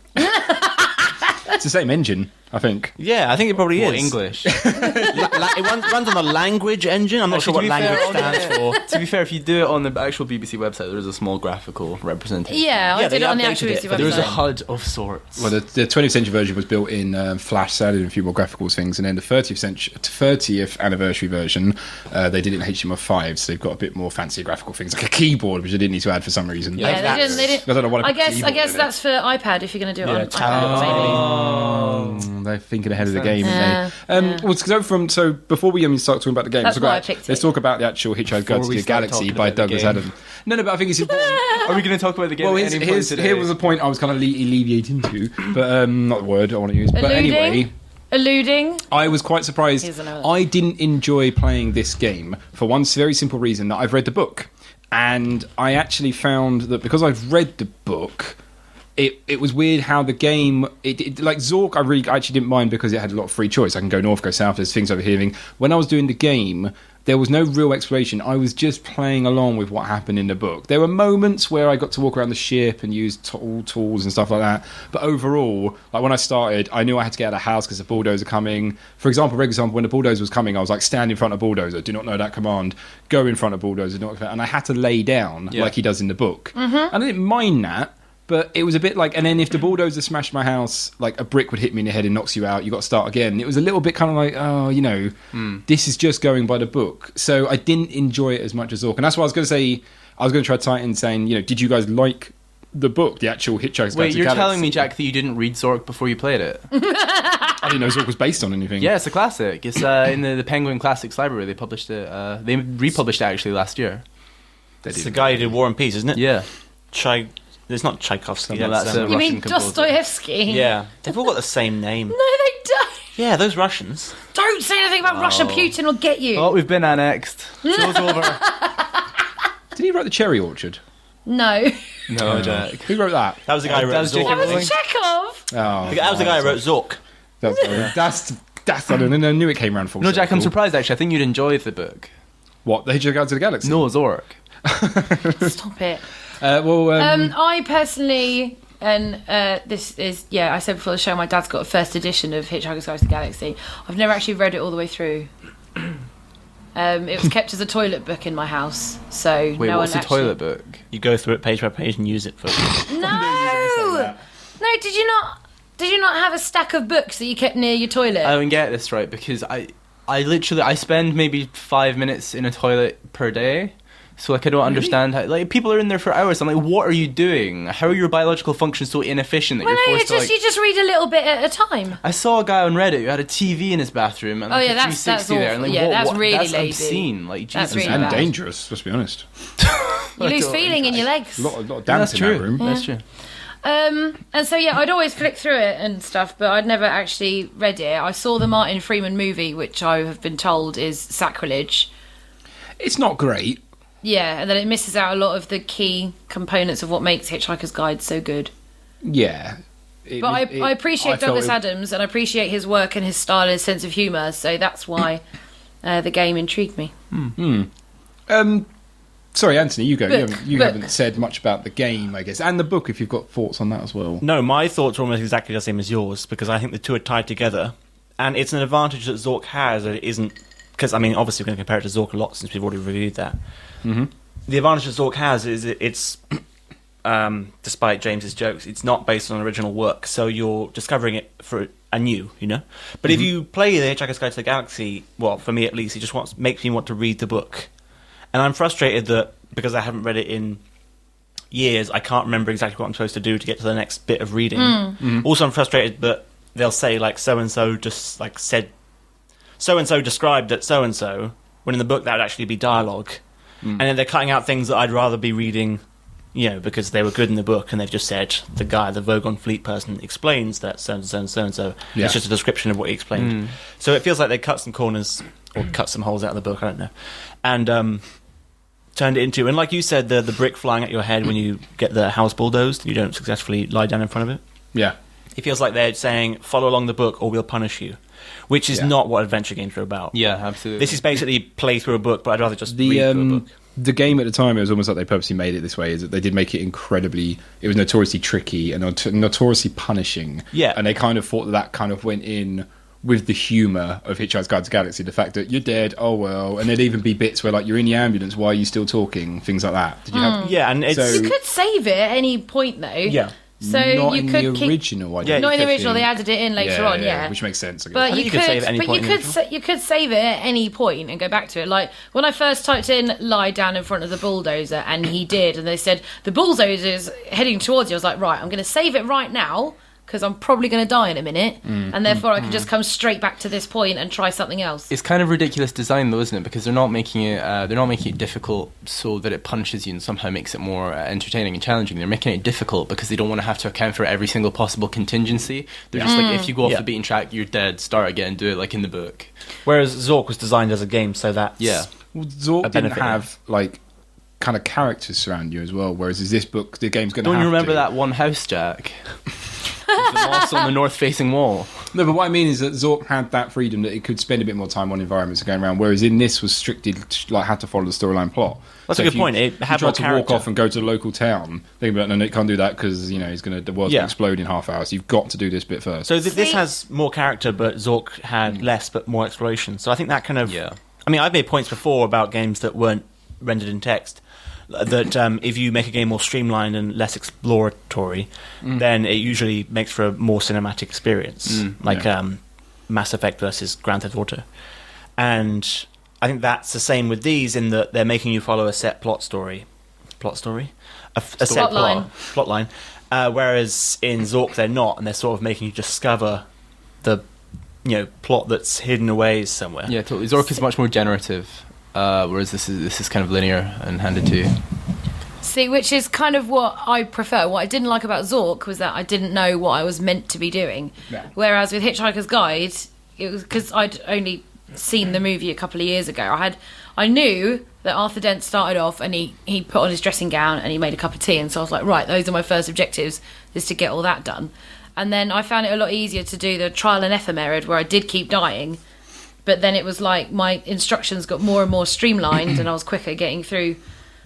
It's the same engine, I think. Yeah, I think it probably Or is. English. It runs on the language engine. I'm not sure what language stands for. To be fair, if you do it on the actual BBC website, there is a small graphical representation. Yeah, I did they it on the updated actual it BBC for There is a website. HUD of sorts. Well, the 20th century version was built in Flash, so added a few more graphical things, and then the 30th anniversary version, they did it in HTML5, so they've got a bit more fancy graphical things, like a keyboard, which they didn't need to add for some reason. Yeah, they didn't. I don't know what I guess that's for iPad if you're going to do it on iPad. They're thinking ahead of the game, Yeah, aren't they? Well, to go from before we start talking about the game, That's why I picked let's it. talk about the actual Hitchhiker's Guide to we the start Galaxy talking by about the Douglas game. Adams. No, but I think it's important. Are we going to talk about the game Well, at any point today? here was a point I was kind of alleviating to, but not the word I want to use. But anyway, Alluding. I was quite surprised. Here's another. I didn't enjoy playing this game for one very simple reason, that I've read the book. And I actually found that because I've read the book, it was weird how the game... like Zork, I actually didn't mind because it had a lot of free choice. I can go north, go south, there's things over here. When I was doing the game, there was no real exploration. I was just playing along with what happened in the book. There were moments where I got to walk around the ship and use tools and stuff like that. But overall, like when I started, I knew I had to get out of the house because the bulldozer coming. For example, when the bulldozer was coming, I was like, stand in front of bulldozer, do not know that command. Go in front of bulldozer, do not... And I had to lay down like he does in the book. And I didn't mind that. But it was a bit like, and then if the bulldozer smashed my house, like a brick would hit me in the head and knocks you out, you got to start again. It was a little bit kind of like, this is just going by the book. So I didn't enjoy it as much as Zork. And that's what I was going to say. I was going to try Titan saying, did you guys like the book, the actual Hitchhiker's Guide to the Galaxy? Wait, you're telling me, Jack, that you didn't read Zork before you played it? I didn't know Zork was based on anything. Yeah, it's a classic. It's in the Penguin Classics Library. They published it. They republished it actually last year. It's the guy who did War and Peace, isn't it? Yeah. It's not Tchaikovsky. No, that's You Russian mean composer. Dostoevsky? Yeah. They've all got the same name. No, they don't. Yeah, those Russians. Don't say anything about Russia. Putin will get you. Oh, we've been annexed. Show's over. Did he write The Cherry Orchard? No. No, Jack. Who wrote that? That was the guy who That wrote was Zork. J.K. That was Chekhov. Oh, That was the guy who wrote Zork. That's I knew it came around full No, Jack, I'm circle. surprised actually. I think you'd enjoy the book. What, The Hitchhiker's Guide to the Galaxy? No, Zork. Stop it. I I personally, and this is, I said before the show, my dad's got a first edition of Hitchhiker's Guide to the Galaxy. I've never actually read it all the way through. It was kept as a toilet book in my house, so Wait, no what's one a toilet book? You go through it page by page and use it for. No, did you not? Did you not have a stack of books that you kept near your toilet? I don't get this right because I spend maybe 5 minutes in a toilet per day. So like I don't understand how like people are in there for hours. I'm like, what are you doing? How are your biological functions so inefficient that well, you're no, forced to like... you just read a little bit at a time. I saw a guy on Reddit who had a TV in his bathroom and Oh, like yeah, a that's 360 there. And, like, awful. Yeah, what, that's really that's lazy. obscene. Like That's Jesus, really And bad. dangerous, let's be honest. You lose feeling in your legs. A lot of Yeah, damp that's in true. that room. That's true. And so yeah, I'd always flick through it and stuff, but I'd never actually read it. I saw the Martin Freeman movie, which I have been told is sacrilege. It's not great. Yeah, and then it misses out a lot of the key components of what makes Hitchhiker's Guide so good. Yeah. But I appreciate Douglas Adams, and I appreciate his work and his style and his sense of humour, so that's why the game intrigued me. Sorry, Anthony, you go. Book. You haven't said much about the game, I guess, and the book, if you've got thoughts on that as well. No, my thoughts are almost exactly the same as yours because I think the two are tied together, and it's an advantage that Zork has that it isn't. Because I mean, obviously, we're going to compare it to Zork a lot since we've already reviewed that. Mm-hmm. The advantage that Zork has is it's, despite James's jokes, it's not based on original work, so you're discovering it for anew, you know. But if you play The Hitchhiker's Guide to the Galaxy, well, for me at least, it just makes me want to read the book, and I'm frustrated that because I haven't read it in years, I can't remember exactly what I'm supposed to do to get to the next bit of reading. Also, I'm frustrated that they'll say like so and so just like said so and so described that so and so, when in the book that would actually be dialogue. And then they're cutting out things that I'd rather be reading, you know, because they were good in the book, and they've just said the guy, the Vogon Fleet person, explains that so and so and so and so. Yeah. It's just a description of what he explained. So it feels like they cut some corners or cut some holes out of the book. I don't know, and turned it into. And like you said, the brick flying at your head when you get the house bulldozed, you don't successfully lie down in front of it. Yeah. It feels like they're saying, follow along the book or we'll punish you, which is not what adventure games are about. Yeah, absolutely. This is basically play through a book, but I'd rather just read through a book. The game at the time, it was almost like they purposely made it this way, is that they did make it incredibly... It was notoriously tricky and notoriously punishing. Yeah. And they kind of thought that kind of went in with the humour of Hitchhiker's Guide to the Galaxy, the fact that you're dead, oh well, and there'd even be bits where like you're in the ambulance, why are you still talking, things like that. Did you have... Yeah, and it's... You could save it at any point, though. Yeah. So not you in could the original. I Yeah, don't not in the think. original. They added it in later on. Yeah, which makes sense. I guess. But think you could save at any point in the original. you could save it at any point and go back to it. Like when I first typed in "lie down in front of the bulldozer" and he did, and they said the bulldozer's heading towards you. I was like, right, I'm going to save it right now because I'm probably going to die in a minute, and therefore I can just come straight back to this point and try something else. It's kind of ridiculous design, though, isn't it? Because they're not making it difficult so that it punishes you and somehow makes it more entertaining and challenging. They're making it difficult because they don't want to have to account for every single possible contingency. They're just like, if you go off the beaten track, you're dead. Start again. Do it like in the book. Whereas Zork was designed as a game, so that's... Yeah. Well, Zork didn't benefit, have like kind of characters surround you as well. Whereas is this book, the game's going to. Don't have you remember to. that one house, Jack? With the moss on the north-facing wall. No, but what I mean is that Zork had that freedom that it could spend a bit more time on environments and going around. Whereas in this was strictly like had to follow the storyline plot. That's So a if good point. It if you had tried more to character. walk off and go to the local town. They'd be like, no, you can't do that because you know the world's going to explode in half hours. You've got to do this bit first. So this See- has more character, but Zork had less, but more exploration. So I think that kind of... Yeah. I mean, I've made points before about games that weren't rendered in text, that if you make a game more streamlined and less exploratory, then it usually makes for a more cinematic experience, like Mass Effect versus Grand Theft Auto. And I think that's the same with these in that they're making you follow a set plot story. A set plot line. Whereas in Zork they're not, and they're sort of making you discover the plot that's hidden away somewhere. Yeah, totally. Zork is much more generative, whereas this is kind of linear and handed to you. See, which is kind of what I prefer. What I didn't like about Zork was that I didn't know what I was meant to be doing. Yeah. Whereas with Hitchhiker's Guide, it was because I'd only seen the movie a couple of years ago. I knew that Arthur Dent started off and he put on his dressing gown and he made a cup of tea, and so I was like, right, those are my first objectives, is to get all that done. And then I found it a lot easier to do the trial and ephemerid, where I did keep dying, but then it was like my instructions got more and more streamlined and I was quicker getting through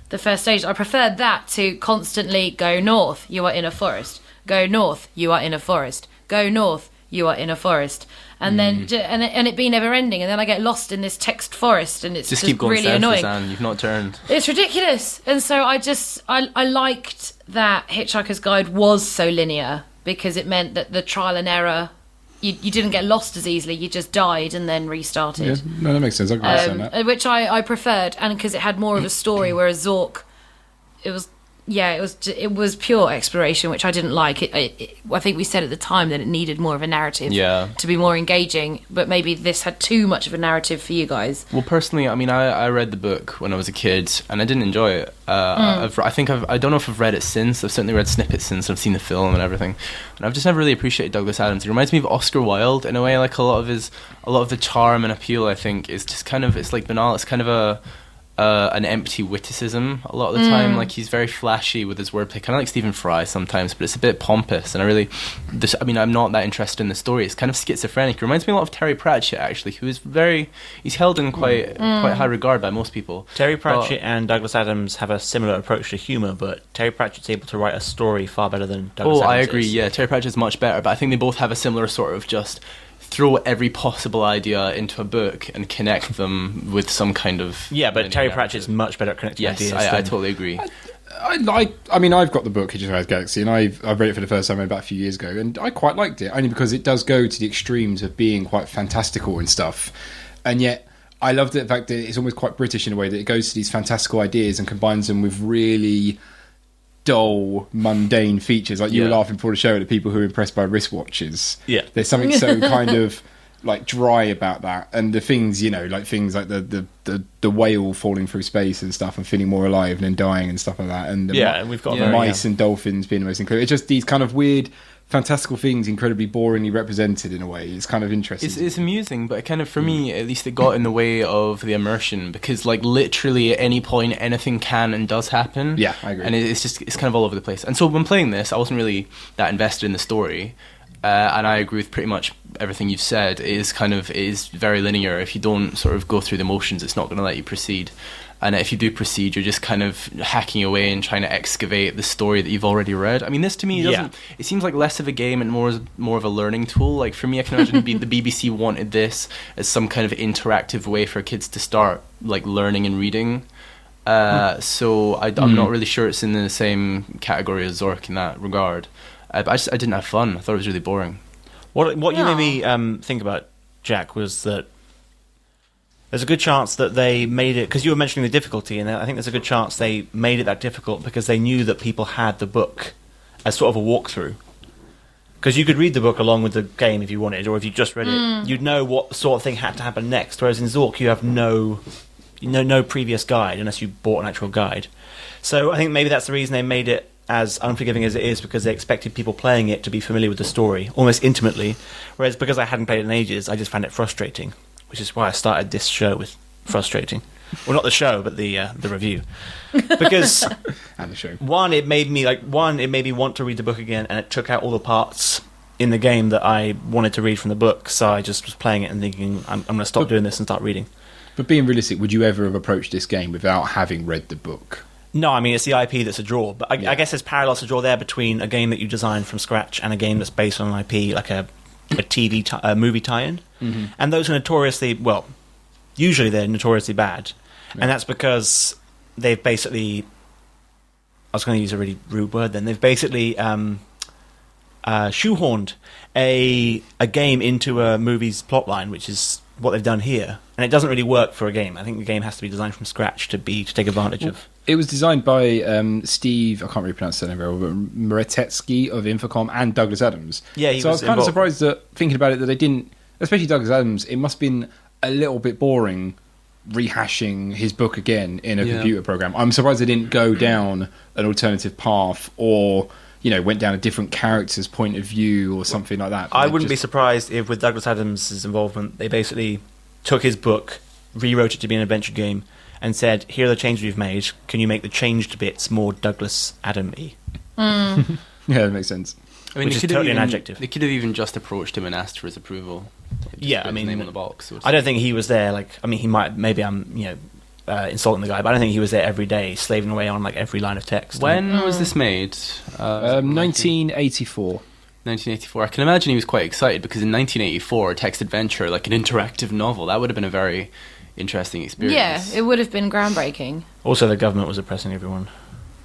the first stage. I preferred that to constantly go north, you are in a forest. Go north, you are in a forest. Go north, you are in a forest. and then and it be never ending, and then I get lost in this text forest, and it's Just keep going really south, annoying. Suzanne. You've not turned. It's ridiculous. And so I liked that Hitchhiker's Guide was so linear, because it meant that the trial and error, you didn't get lost as easily, you just died and then restarted. Yeah, no, that makes sense. I can understand that. Which I preferred, and because it had more of a story, whereas Zork, it was pure exploration, which I didn't like. I think we said at the time that it needed more of a narrative to be more engaging, but maybe this had too much of a narrative for you guys. Well, personally, I mean, I read the book when I was a kid, and I didn't enjoy it. I don't know if I've read it since. I've certainly read snippets since. I've seen the film and everything, and I've just never really appreciated Douglas Adams. He reminds me of Oscar Wilde in a way. Like a lot of the charm and appeal, I think, is just kind of, it's like banal. It's kind of an empty witticism a lot of the time. Like, he's very flashy with his wordplay, kind of like Stephen Fry sometimes, but it's a bit pompous, and I'm not that interested in the story. It's kind of schizophrenic. It reminds me a lot of Terry Pratchett, actually, who is he's held in quite high regard by most people. Terry Pratchett and Douglas Adams have a similar approach to humour, but Terry Pratchett's able to write a story far better than Douglas Adams I agree, is. yeah. Terry Pratchett's much better, but I think they both have a similar sort of just throw every possible idea into a book and connect them with some kind of... Yeah, but Terry Pratchett's much better at connecting ideas. Yes, I totally agree. I mean, I've got the book Hitchhiker's Galaxy, and I've read it for the first time about a few years ago, and I quite liked it, only because it does go to the extremes of being quite fantastical and stuff, and yet I love the fact that it's almost quite British in a way, that it goes to these fantastical ideas and combines them with really dull, mundane features. Like, you were laughing before the show at the people who are impressed by wristwatches. Yeah. There's something so kind of like dry about that, and the things, like things like the whale falling through space and stuff and feeling more alive and then dying and stuff like that, and the we've got mice and dolphins being the most incredible. It's just these kind of weird fantastical things, incredibly boringly represented in a way. It's kind of interesting. It's amusing, but it kind of, for me at least, it got in the way of the immersion, because like literally at any point anything can and does happen. Yeah, I agree. And it's kind of all over the place. And so when playing this, I wasn't really that invested in the story. And I agree with pretty much everything you've said. It is very linear. If you don't sort of go through the motions, it's not going to let you proceed. And if you do proceed, you're just kind of hacking away and trying to excavate the story that you've already read. I mean, this to me doesn't... It seems like less of a game and more of a learning tool. Like, for me, I can imagine the BBC wanted this as some kind of interactive way for kids to start like learning and reading. So I'm not really sure it's in the same category as Zork in that regard. But I didn't have fun. I thought it was really boring. What you made me think about, Jack, was that there's a good chance that they made it, because you were mentioning the difficulty, and I think there's a good chance they made it that difficult because they knew that people had the book as sort of a walkthrough. Because you could read the book along with the game if you wanted, or if you just read it, you'd know what sort of thing had to happen next. Whereas in Zork, you have no previous guide unless you bought an actual guide. So I think maybe that's the reason they made it as unforgiving as it is, because they expected people playing it to be familiar with the story almost intimately, whereas because I hadn't played it in ages, I just found it frustrating, which is why I started this show with frustrating. Well, not the show, but the review, because and the show. One, it made me want to read the book again, and it took out all the parts in the game that I wanted to read from the book. So I just was playing it and thinking, I'm going to stop doing this and start reading. But being realistic, would you ever have approached this game without having read the book? No, I mean, it's the IP that's a draw. But I guess there's parallels to draw there between a game that you designed from scratch and a game that's based on an IP, like a movie tie-in. Mm-hmm. And those are notoriously, usually they're notoriously bad. Yeah. And that's because they've basically... I was going to use a really rude word then. They've basically shoehorned a game into a movie's plotline, which is what they've done here. And it doesn't really work for a game. I think the game has to be designed from scratch to take advantage of... It was designed by Steve, I can't really pronounce his name very well, but Moretetsky of Infocom and Douglas Adams. Yeah, so I was kind of surprised that, thinking about it, that they didn't, especially Douglas Adams, it must have been a little bit boring rehashing his book again in a computer program. I'm surprised they didn't go down an alternative path or, went down a different character's point of view or something like that. I wouldn't be surprised if, with Douglas Adams' involvement, they basically took his book, rewrote it to be an adventure game, and said, here are the changes we've made. Can you make the changed bits more Douglas Adam-y? Yeah, that makes sense. I mean, which is totally an adjective. They could have even just approached him and asked for his approval. Yeah, I mean, name on the box. I don't think he was there. He might. Maybe I'm, insulting the guy, but I don't think he was there every day, slaving away on every line of text. When was this made? 1984. 1984. I can imagine he was quite excited because in 1984, text adventure, like an interactive novel, that would have been a very interesting experience. Yeah, it would have been groundbreaking. Also, the government was oppressing everyone,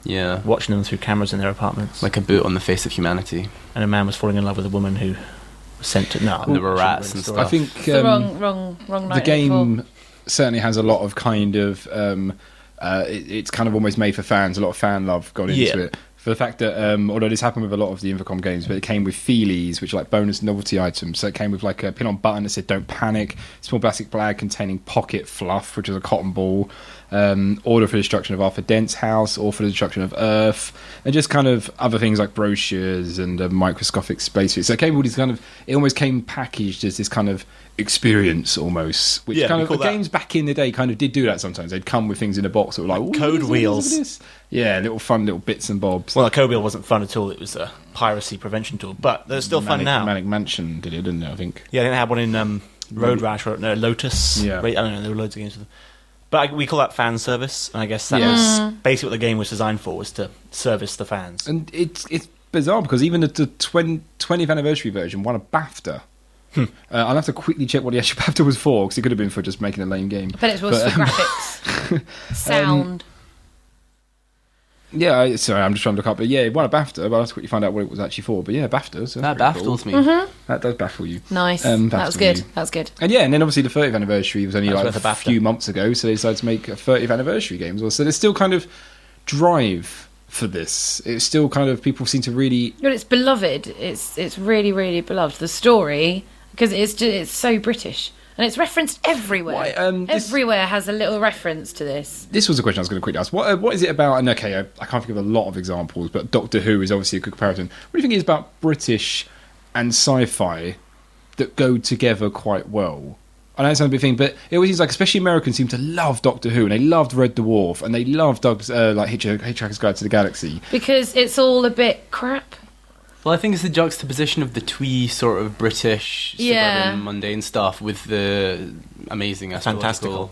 Yeah. watching them through cameras in their apartments. Like a boot on the face of humanity. And a man was falling in love with a woman who was sent to... No, And there were I shouldn't rats ruin and the story. I think It's the wrong night. the game certainly has a lot of kind of it's kind of almost made for fans. A lot of fan love got into Yeah. it for the fact that although this happened with a lot of the Infocom games, but it came with feelies, which are like bonus novelty items. So it came with like a pin-on button that said "Don't panic," small plastic bag containing pocket fluff, which is a cotton ball. Order for the destruction of Arthur Dent's house, or for the destruction of Earth, and just kind of other things like brochures and microscopic spacesuits. So it came with these kind of, it almost came packaged as this kind of experience almost, which Yeah, kind we of call that- games back in the day kind of did do that sometimes. They'd come with things in a box that were like Code "Ooh, look at wheels." this." Yeah, little fun little bits and bobs. Well, the code wheel wasn't fun at all. It was a piracy prevention tool. But they're still fun now. Manic Mansion did it, didn't it? I think. Yeah, I think they had one in Road Rash or no, Lotus. Yeah. I don't know, there were loads of games with them. But we call that fan service, and I guess that Yes. was basically what the game was designed for, was to service the fans. And it's bizarre because even the 20th anniversary version won a BAFTA. I'll have to quickly check what the actual BAFTA was for, because it could have been for just making a lame game. But it was for graphics, sound. Yeah, sorry, I'm just trying to look up. But yeah, it won a BAFTA, but I'll have to quickly find out what it was actually for. But yeah, BAFTA. So That that's pretty baffles me. That does baffle you. Nice. That's That was for good. you. That was good. And yeah, and then obviously the 30th anniversary was only That was like worth a a BAFTA. few months ago, so they decided to make a 30th anniversary game as well. So there's still kind of drive for this. It's still kind of, people seem to really... But it's beloved. It's really, really beloved. The story, because it's so British. And it's referenced everywhere. Why, this- Everywhere has a little reference to this. This was a question I was going to quickly ask. What is it about, and okay, I can't think of a lot of examples, but Doctor Who is obviously a good comparison. What do you think it is about British and sci-fi that go together quite well? I know it sounds a big thing, but it always seems like, especially Americans seem to love Doctor Who, and they loved Red Dwarf, and they loved like Hitchhiker's Guide to the Galaxy. Because it's all a bit crap. Well, I think it's the juxtaposition of the twee sort of British, Yeah. suburban, mundane stuff with the amazing Fantastical.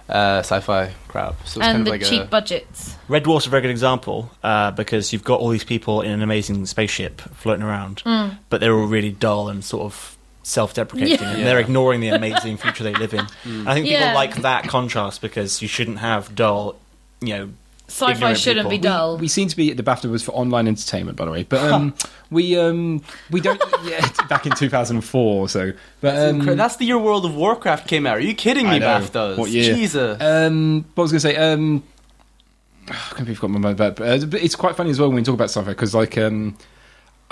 sci-fi crap. So it's And kind the of like cheap budgets. Red Dwarf's a very good example, because you've got all these people in an amazing spaceship floating around, but they're all really dull and sort of self-deprecating, Yeah. and they're ignoring the amazing future they live in. And I think people Yeah. like that contrast, because you shouldn't have dull, Sci-fi ignorant shouldn't be people. dull. We seem to be, the BAFTA was for online entertainment, by the way, but we don't, yeah, back in 2004, so, but that's the year World of Warcraft came out. Are you kidding me, I know. BAFTAs? What year? Jesus. what I was going to say, I completely forgot my mind, but it's quite funny as well when we talk about sci-fi, because like,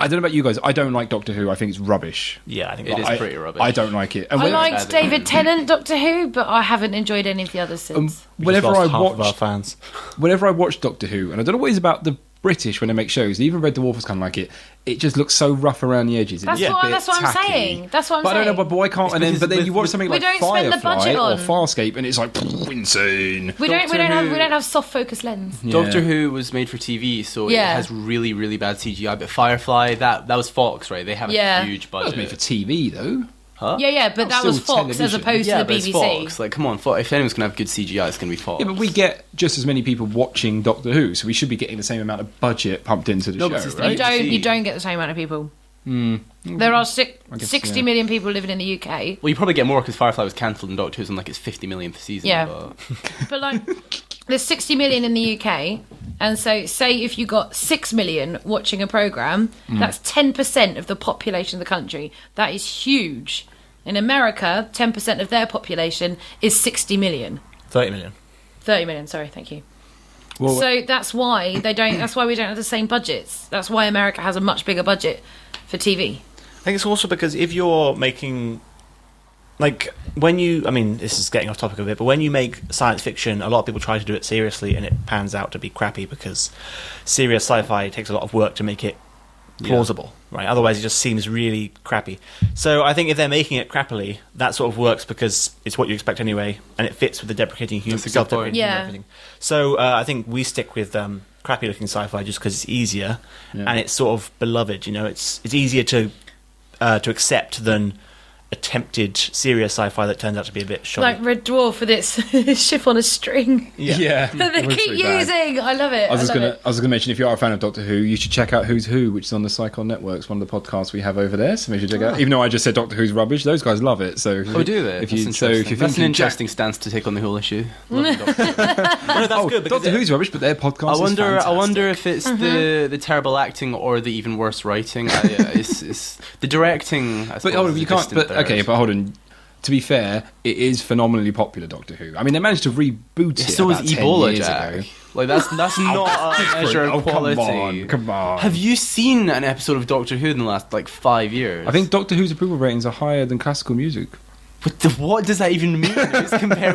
I don't know about you guys, I don't like Doctor Who. I think it's rubbish. Yeah, I think It is I- pretty rubbish. I don't like it. And I when- liked bad David thing. Tennant, Doctor Who, but I haven't enjoyed any of the others since. whenever I half of our watch, fans. whenever I watch Doctor Who, and I don't know what it is about the British when they make shows, even Red Dwarf was kind of like it. It just looks so rough around the edges. That's It's a what- bit that's what I'm tacky. saying. That's what I'm but I don't saying. know, but why can't? And then, because but then with- you watch with- something We like don't spend the Firefly budget or on- Farscape, and it's like insane. we don't Doctor Who- have soft focus lens. Doctor Who was made for TV, so Yeah. it has really, really bad CGI. But Firefly, that was Fox, right? They have Yeah. a huge That was budget. made for TV though. Huh? Yeah, but that Still was Fox as television. opposed Yeah, to but the it's BBC. Fox. Like, come on, if anyone's gonna have good CGI, it's gonna be Fox. Yeah, but we get just as many people watching Doctor Who, so we should be getting the same amount of budget pumped into the No, but it's show, the right? You don't get the same amount of people. Mm. There are I guess, 60 yeah. million people living in the UK. Well, you probably get more because Firefly was cancelled and Doctor Who's on like its 50 millionth season. Yeah. But But like, there's 60 million in the UK, and so say if you got 6 million watching a program, that's 10% of the population of the country. That is huge. In America, 10% of their population is 60 million. 30 million. 30 million, sorry, thank you. Well, So that's why they don't. That's why we don't have the same budgets. That's why America has a much bigger budget for TV. I think it's also because if you're making, like, when you, I mean, this is getting off topic a bit, but when you make science fiction, a lot of people try to do it seriously, and it pans out to be crappy because serious sci-fi takes a lot of work to make it plausible, right? Otherwise, it just seems really crappy. So I think if they're making it crappily, that sort of works because it's what you expect anyway, and it fits with the deprecating human, That's a good self-deprecating point. human Yeah. and everything. So I think we stick with crappy-looking sci-fi just because it's easier and it's sort of beloved. You know, it's easier to accept than attempted serious sci-fi that turns out to be a bit shoddy. Like Red Dwarf with its ship on a string Yeah. that they It was keep pretty bad. using. I love it. I was love just it. gonna mention, if you are a fan of Doctor Who, you should check out Who's Who, which is on the Psychon Network. It's one of the podcasts we have over there, so maybe you should check out. Even though I just said Doctor Who's rubbish, those guys love it. So Oh, do they? If you That's so if interesting. you That's think an you interesting stance to take on the whole issue. Lovely Doctor Who. No, that's good. because Doctor Who's rubbish, but their podcast is fantastic. I wonder if it's the terrible acting or the even worse writing. It's the directing. I But suppose, hold on, is you a can't. distant But okay, third. but hold on. To be fair, it is phenomenally popular, Doctor Who. I mean, they managed to reboot it So is about 10 Ebola, years Jack. ago. Like that's not a measure of quality. Come on. Have you seen an episode of Doctor Who in the last 5 years? I think Doctor Who's approval ratings are higher than classical music. What does that even mean?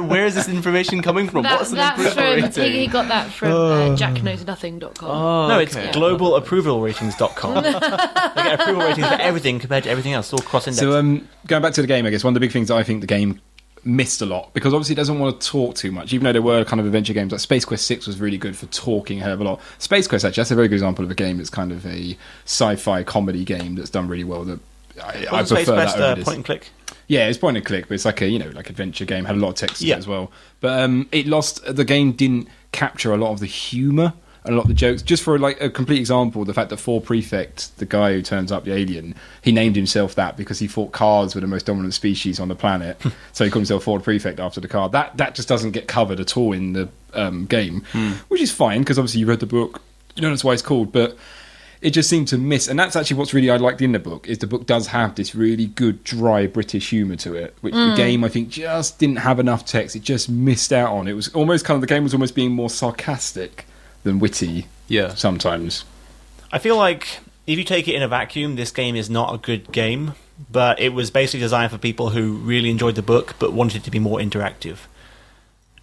Where is this information coming from? What's an That's approval from rating? he got that from jackknowsnothing.com. Oh, No, it's okay. globalapprovalratings.com. They get approval ratings for everything compared to everything else. It's all cross-indexed. So, going back to the game, I guess one of the big things I think the game missed a lot, because obviously it doesn't want to talk too much, even though there were kind of adventure games like Space Quest 6 was really good for talking a hell of a lot. Space Quest, actually, that's a very good example of a game that's kind of a sci-fi comedy game that's done really well. That I Wasn't Space prefer Quest, that over this. point and click? Yeah, it's point and click, but it's like a like adventure game. Had a lot of text in Yeah. it as well, but it lost. The game didn't capture a lot of the humour and a lot of the jokes. Just for like a complete example, the fact that Ford Prefect, the guy who turns up, the alien, he named himself that because he thought cars were the most dominant species on the planet, so he called himself Ford Prefect after the car. That just doesn't get covered at all in the game, which is fine because obviously you read the book, you know that's why it's called, but. It just seemed to miss, and that's actually what's really I liked in the book, is the book does have this really good, dry British humour to it, which the game, I think, just didn't have enough text. It just missed out on. It was almost kind of, the game was almost being more sarcastic than witty sometimes. I feel like if you take it in a vacuum, this game is not a good game, but it was basically designed for people who really enjoyed the book but wanted it to be more interactive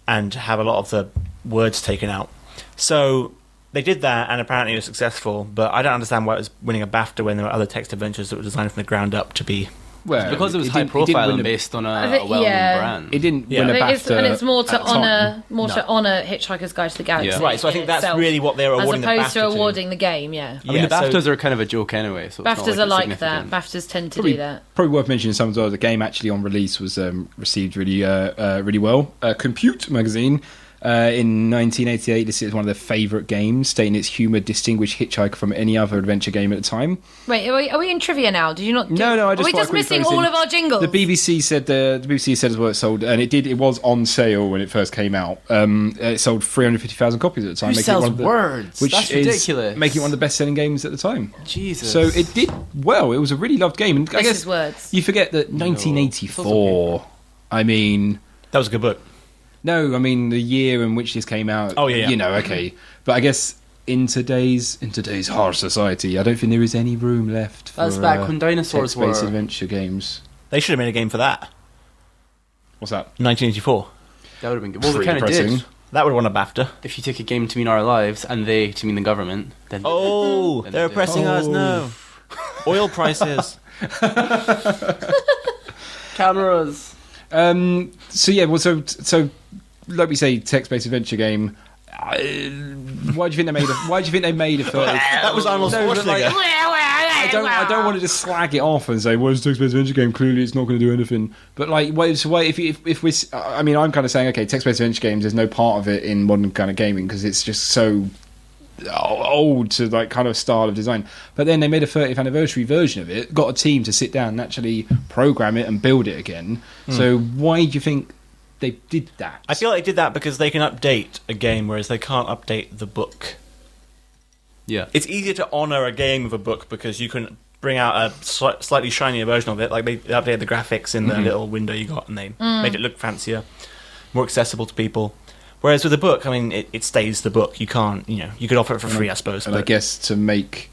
and have a lot of the words taken out. So they did that, and apparently it was successful, but I don't understand why it was winning a BAFTA when there were other text adventures that were designed from the ground up to be... Well, Because it was high didn't- profile win and a- based on I a think- well-known yeah. brand. It didn't Yeah. win a I think BAFTA. and it's more to at the time. honour Hitchhiker's Guide to the Galaxy. Yeah. Right, so I think that's really what they were awarding the as opposed BAFTA to to. awarding the game. Yeah, I mean, the Yeah, so- BAFTAs are kind of a joke anyway. So it's not BAFTAs are it's like that. significant. BAFTAs tend to Probably, do that. probably worth mentioning some as well. The game actually on release was received really well. Compute magazine in 1988 listed it as one of their favourite games, stating its humour distinguished Hitchhiker from any other adventure game at the time. Wait, are we in trivia now? Did you not? No, I just Are we thought just I'd quickly missing throw this all in. of our jingles? The BBC said as well it sold, and it was on sale when it first came out. It sold 350,000 copies at the time. Who making it sells one of the- words? Which That's is ridiculous. making it one of the best-selling games at the time. Jesus. So it did well. It was a really loved game, and I This guess is words. you forget that 1984. I mean. That was a good book. No, I mean the year in which this came out. Oh, yeah. You know, okay, but I guess in today's harsh society, I don't think there is any room left for That's back when dinosaurs text-based were. adventure games. They should have made a game for that. What's that? 1984. That would have been good. Well, they Pretty kind of depressing. did. That would have won a BAFTA. If you take a game to mean our lives and they to mean the government, then Oh, then they're they- oppressing us. No. Oil prices. cameras. So yeah, well, so like we say, text-based adventure game. Why do you think they made a third? That was Arnold No, but Schwarzenegger. I don't want to just slag it off and say, well, it's a text-based adventure game. Clearly, it's not going to do anything. But like, why? If we, I mean, I'm kind of saying, okay, text-based adventure games. There's no part of it in modern kind of gaming because it's just so old to like kind of style of design. But then they made a 30th anniversary version of it. Got a team to sit down and actually program it and build it again. So why do you think they did that? I feel like they did that because they can update a game, whereas they can't update the book. Yeah. It's easier to honour a game with a book because you can bring out a slightly shinier version of it. Like they updated the graphics in the little window you got, and they made it look fancier, more accessible to people. Whereas with a book, I mean, it stays the book. You can't, you could offer it for free, I suppose. And I But guess to make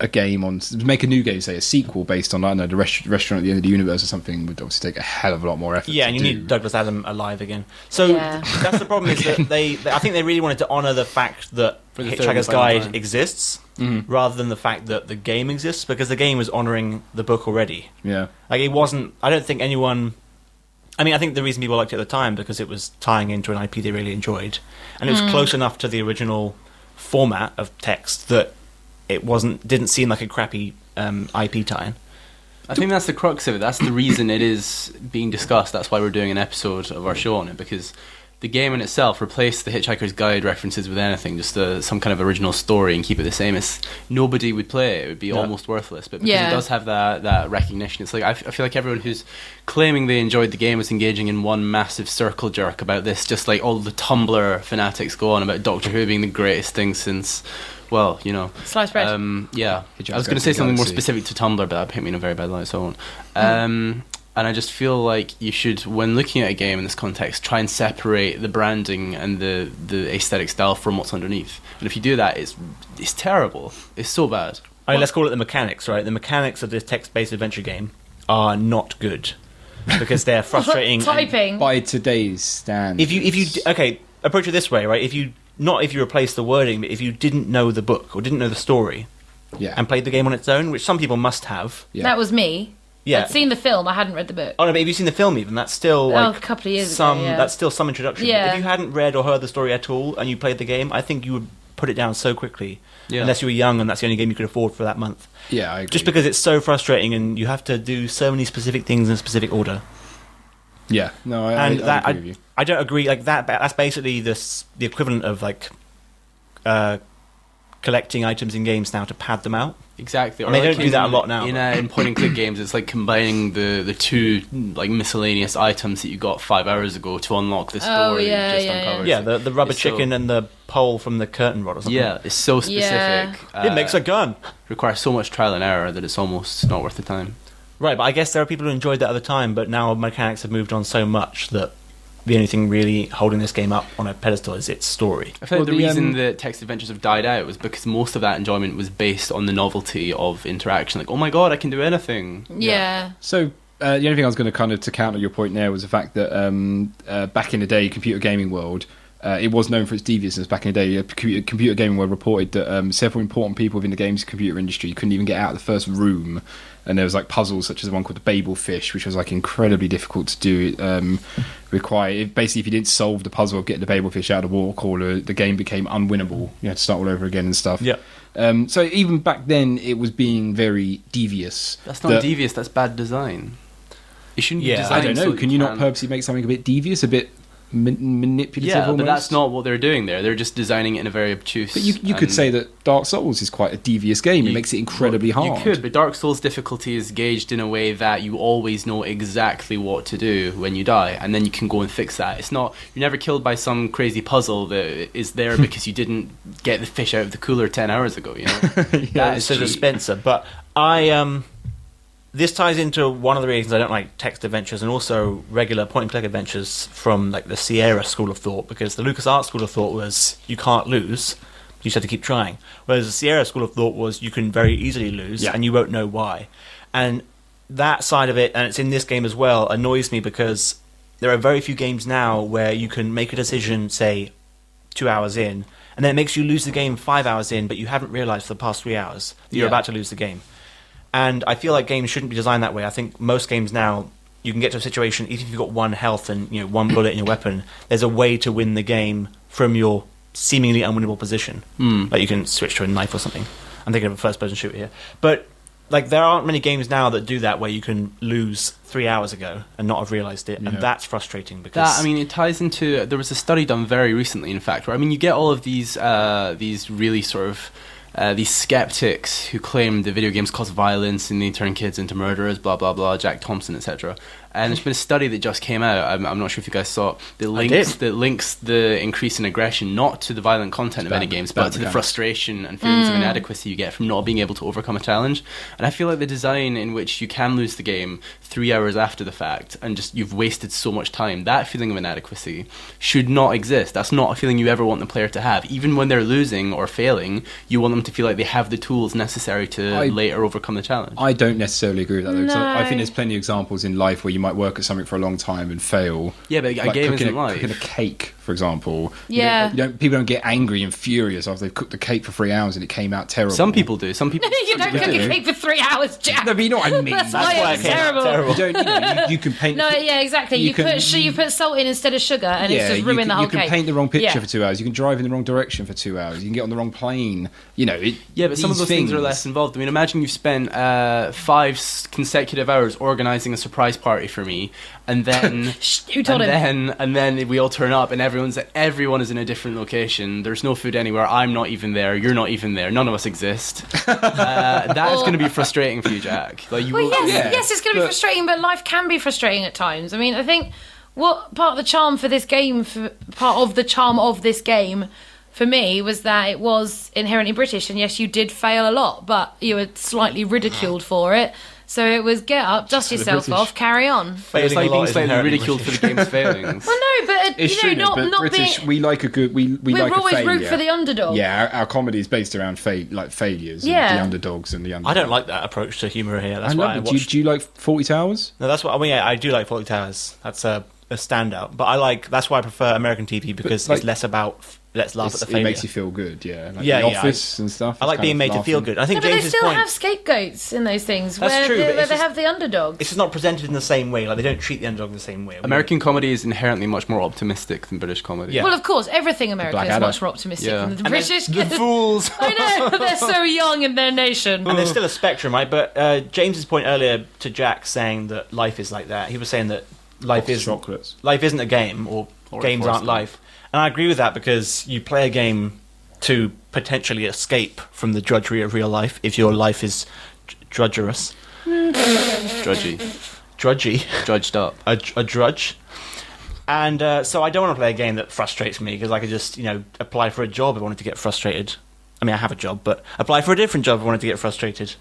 a game to make a new game, say a sequel based on, I don't know, the restaurant at the end of the universe or something, would obviously take a hell of a lot more effort. yeah, to and you do. need Douglas Adam alive again. So Yeah. that's the problem. Is that I think they really wanted to honour the fact that For the third and Hitchhiker's final Guide time. exists, rather than the fact that the game exists, because the game was honouring the book already. Yeah. Like it wasn't. I don't think anyone. I mean, I think the reason people liked it at the time because it was tying into an IP they really enjoyed, and it was close enough to the original format of text that it didn't seem like a crappy IP tie-in. I think that's the crux of it. That's the reason it is being discussed. That's why we're doing an episode of our show on it, because the game in itself, replace the Hitchhiker's Guide references with anything, just some kind of original story, and keep it the same. As nobody would play it. It would be almost worthless. But because it does have that recognition, it's like I feel like everyone who's claiming they enjoyed the game was engaging in one massive circle jerk about this, just like all the Tumblr fanatics go on about Doctor Who being the greatest thing since, well, you know, sliced bread. Yeah, I was going to say something more specific to Tumblr, but that paint me in a very bad light, so I won't. And I just feel like you should, when looking at a game in this context, try and separate the branding and the aesthetic style from what's underneath. And if you do that, it's terrible. It's so bad. I mean, let's call it the mechanics, right? The mechanics of this text-based adventure game are not good because they're frustrating. Typing by today's standards. If you approach it this way, right? If you replace the wording, but if you didn't know the book or didn't know the story, and played the game on its own, which some people must have. Yeah. That was me. Yeah. I'd seen the film, I hadn't read the book. Oh no, but if you've seen the film even, that's still like a couple of years ago, that's still some introduction. Yeah. If you hadn't read or heard the story at all and you played the game, I think you would put it down so quickly. Yeah. Unless you were young and that's the only game you could afford for that month. Yeah, I agree. Just because it's so frustrating and you have to do so many specific things in a specific order. Yeah, no, I agree with you. I don't agree. Like that's basically the equivalent of like collecting items in games now to pad them out. Exactly. I mean, they don't do that a lot now. In point-and-click games, it's like combining the two like miscellaneous items that you got 5 hours ago to unlock the story you just uncovered. Yeah, the rubber chicken and the pole from the curtain rod or something. Yeah, it's so specific. It makes a gun. Requires so much trial and error that it's almost not worth the time. Right, but I guess there are people who enjoyed that at the time, but now mechanics have moved on so much that the only thing really holding this game up on a pedestal is its story. I feel like the reason that text adventures have died out was because most of that enjoyment was based on the novelty of interaction. Like, oh my god, I can do anything. Yeah. So the only thing I was going to kind of to counter your point there was the fact that back in the day, computer gaming world, it was known for its deviousness. Back in the day, computer gaming world reported that several important people within the games computer industry couldn't even get out of the first room. And there was like puzzles such as the one called the Babel Fish, which was like incredibly difficult to do. Basically, if you didn't solve the puzzle of getting the Babel Fish out of the water cooler, the game became unwinnable. You had to start all over again and stuff. Yeah. So even back then, it was being very devious. That's not devious. That's bad design. It shouldn't be designed. I don't know. So Can you not purposely make something a bit devious, a bit manipulative? Yeah, almost? but that's not what they're doing there. They're just designing it in a very obtuse. But you could say that Dark Souls is quite a devious game. It makes it incredibly hard. You could, but Dark Souls difficulty is gauged in a way that you always know exactly what to do when you die, and then you can go and fix that. It's not, you're never killed by some crazy puzzle that is there because you didn't get the fish out of the cooler 10 hours ago, you know? It's a dispenser. But this ties into one of the reasons I don't like text adventures and also regular point-and-click adventures from like the Sierra school of thought, because the LucasArts school of thought was you can't lose, you just have to keep trying. Whereas the Sierra school of thought was you can very easily lose and you won't know why. And that side of it, and it's in this game as well, annoys me because there are very few games now where you can make a decision, say, 2 hours in, and then it makes you lose the game 5 hours in, but you haven't realised for the past 3 hours that you're about to lose the game. And I feel like games shouldn't be designed that way. I think most games now, you can get to a situation, even if you've got one health and one bullet in your weapon, there's a way to win the game from your seemingly unwinnable position. Like you can switch to a knife or something. I'm thinking of a first-person shooter here. But like there aren't many games now that do that, where you can lose 3 hours ago and not have realised it, and that's frustrating because it ties into. There was a study done very recently, in fact, where you get all of these really sort of. These skeptics who claim the video games cause violence and they turn kids into murderers, blah blah blah, Jack Thompson, etc. And there's been a study that just came out. I'm not sure if you guys saw it. That links the increase in aggression not to the violent content of any games, but to the frustration and feelings of inadequacy you get from not being able to overcome a challenge. And I feel like the design in which you can lose the game 3 hours after the fact and just you've wasted so much time, that feeling of inadequacy should not exist. That's not a feeling you ever want the player to have. Even when they're losing or failing, you want them to feel like they have the tools necessary to later overcome the challenge. I don't necessarily agree with that, though. 'Cause I think there's plenty of examples in life where you might might work at something for a long time and fail. Yeah, but a game isn't life. Cooking a cake, for example. Yeah. People don't get angry and furious after they've cooked the cake for 3 hours and it came out terrible. Some people do. Some people. You don't cook a cake for 3 hours, Jack. No, but you know what I mean. That's why it's terrible. You don't. You can paint. No, yeah, exactly. You put salt in instead of sugar, and it's just ruined the whole cake. You can paint the wrong picture for 2 hours. You can drive in the wrong direction for 2 hours. You can get on the wrong plane. Yeah, but some of those things are less involved. I mean, imagine you've spent 5 consecutive hours organising a surprise party for me, and then who told him? And then we all turn up, and everyone is in a different location. There's no food anywhere. I'm not even there. You're not even there. None of us exist. That is going to be frustrating for you, Jack. Yes, it's going to be frustrating, but life can be frustrating at times. I mean, I think what part of the charm for this game, for me, was that it was inherently British, and yes, you did fail a lot, but you were slightly ridiculed for it. So it was get up, dust yourself off, carry on. It's like being slightly ridiculed for the game's failings. Well, no, but it's true, not British. being. We like a good. We We're like always a failure. root for the underdog. Yeah, our comedy is based around failures. Yeah. And the underdogs and the underdogs. I don't like that approach to humour here. That's I why love I it. watched... Do you like 40 Towers? No, that's what I mean. Yeah, I do like Fawlty Towers. That's a standout. But that's why I prefer American TV, because it's less about let's laugh at the failure. It makes you feel good, yeah. Like Yeah, The yeah, Office and stuff. I like being made to feel good. I think No, but they James's still point. have scapegoats in those things That's true, but where it's they just- have the underdogs. It's just not presented in the same way. Like, they don't treat the underdog the same way. American comedy is inherently much more optimistic than British comedy. Yeah. Well, of course, everything American is Blackadder. much more optimistic Yeah. than the And British. The fools. I know, they're so young in their nation. And there's still a spectrum, right? But James's point earlier to Jack saying that life is like that, he was saying that life isn't a game, or games aren't life. And I agree with that, because you play a game to potentially escape from the drudgery of real life if your life is drudgerous. Drudgy. Drudgy. Drudged up. A drudge. And so I don't want to play a game that frustrates me, because I could just, apply for a job if I wanted to get frustrated. I mean, I have a job, but apply for a different job if I wanted to get frustrated.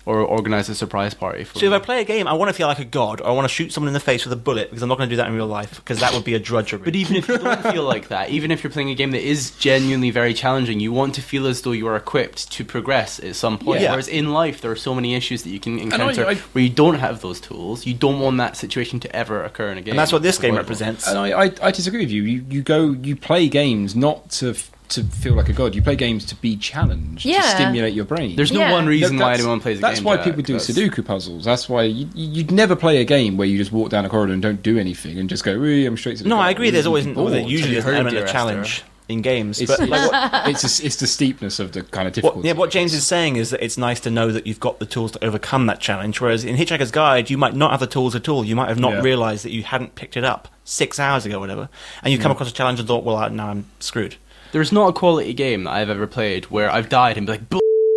Or organise a surprise party for So if I play a game, I want to feel like a god, or I want to shoot someone in the face with a bullet, because I'm not going to do that in real life, because that would be a drudgery. But even if you don't feel like that, even if you're playing a game that is genuinely very challenging, you want to feel as though you are equipped to progress at some point. Yeah. Whereas in life, there are so many issues that you can encounter I- where you don't have those tools. You don't want that situation to ever occur in a game. And that's what this game Avoidable. represents. And I disagree with you. You play games not to feel like a god. You play games to be challenged, to Yeah. stimulate your brain. There's no Yeah. one reason why That's- anyone plays a That's game. why Jack. people do That's- Sudoku puzzles. That's why you'd never play a game where you just walk down a corridor and don't do anything and just go, I'm straight to the No, goal." I agree. There's always Bored. usually Have an you heard, element dear of Esther? challenge in games. It's, But like what, it's the steepness of the kind of difficulty. what James is saying is that it's nice to know that you've got the tools to overcome that challenge. Whereas in Hitchhiker's Guide, you might not have the tools at all. You might have not Yeah. realised that you hadn't picked it up 6 hours ago, or whatever, and you come across a challenge and thought, well, now I'm screwed. There's not a quality game that I've ever played where I've died and be like,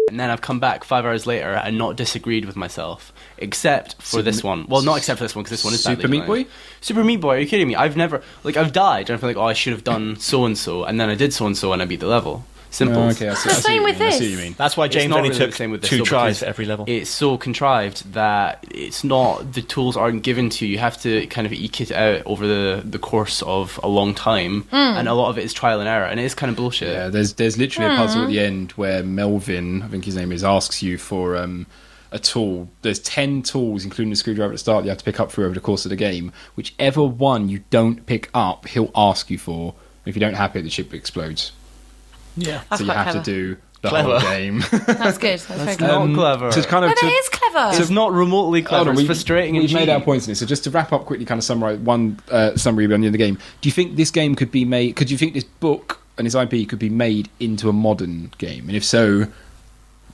and then I've come back 5 hours later and not disagreed with myself, except for this one. Well, not except for this one, because this one is badly Super Meat designed. Boy? Super Meat Boy, are you kidding me? I've died, and I feel like, I should have done so-and-so, and then I did so-and-so, and I beat the level. Simple. Oh, okay, I see Same what with you mean. I see this. what you mean. That's why It's James not only really took the same with this, 2 though, tries because for every level. It's so contrived that it's not, the tools aren't given to you. You have to kind of eke it out over the course of a long time, and a lot of it is trial and error, and it is kind of bullshit. Yeah, there's literally a puzzle at the end where Melvin, I think his name is, asks you for a tool. There's 10 tools, including the screwdriver at the start, that you have to pick up through over the course of the game. Whichever one you don't pick up, he'll ask you for. If you don't have it, the ship explodes. Yeah. That's So you quite have clever. to do the Clever. whole game. That's good. That's very That's clever. not clever. So it's kind of But it is clever. It's not remotely clever. Hold on, It's frustrating and We've made cheap. our points in this. So just to wrap up quickly, kind of summarize one summary on the end of the game. Do you think this game could be made? Could you think this book and this IP could be made into a modern game? And if so,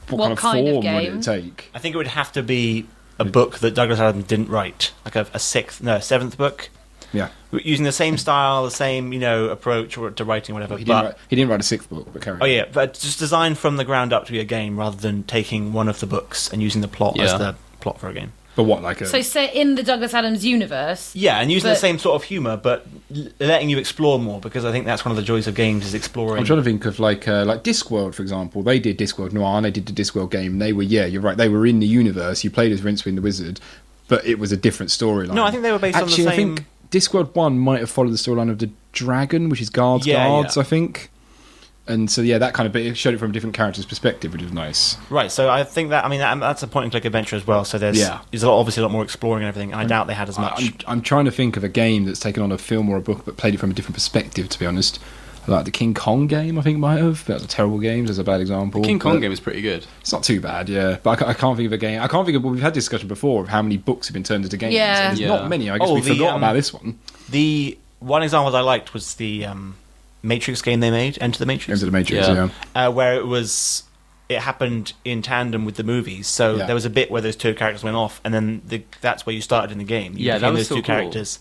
what kind of form would game? it take? I think it would have to be a book that Douglas Adams didn't write, like a seventh book, Yeah, using the same style, the same approach to writing, whatever. he But didn't write a 6th book, but carry on. oh yeah, but just designed from the ground up to be a game, rather than taking one of the books and using the plot as Yeah. the plot for a game. But what, like a So set in the Douglas Adams universe. Yeah, and using the But- same sort of humour, but letting you explore more, because I think that's one of the joys of games, is exploring. I'm trying to think of like Discworld, for example. They did Discworld Noir, and they did the Discworld game. They were, yeah, you're right. They were in the universe. You played as Rincewind the Wizard, but it was a different storyline. No, I think they were based on the Actually, I same- think Discworld 1 might have followed the storyline of the Dragon, which is Guards, Yeah, Guards, yeah. I think. And so yeah, that kind of bit it showed it from a different character's perspective, which was nice. Right, so I think that's a point-and-click adventure as well. So there's obviously a lot more exploring and everything. And I doubt they had as much. I'm trying to think of a game that's taken on a film or a book, but played it from a different perspective. To be honest, like the King Kong game, I think might have. That's a terrible game. That's a bad example. The King Kong game is pretty good. It's not too bad, yeah. But I can't think of a game. I can't think of. We've had discussion before of how many books have been turned into games. Yeah. There's not many. I guess we forgot about this one. The one example I liked was the Matrix game they made, Enter the Matrix. Enter the Matrix, yeah. Where it happened in tandem with the movies. So there was a bit where those two characters went off, and then that's where you started in the game. You that was those so two cool. characters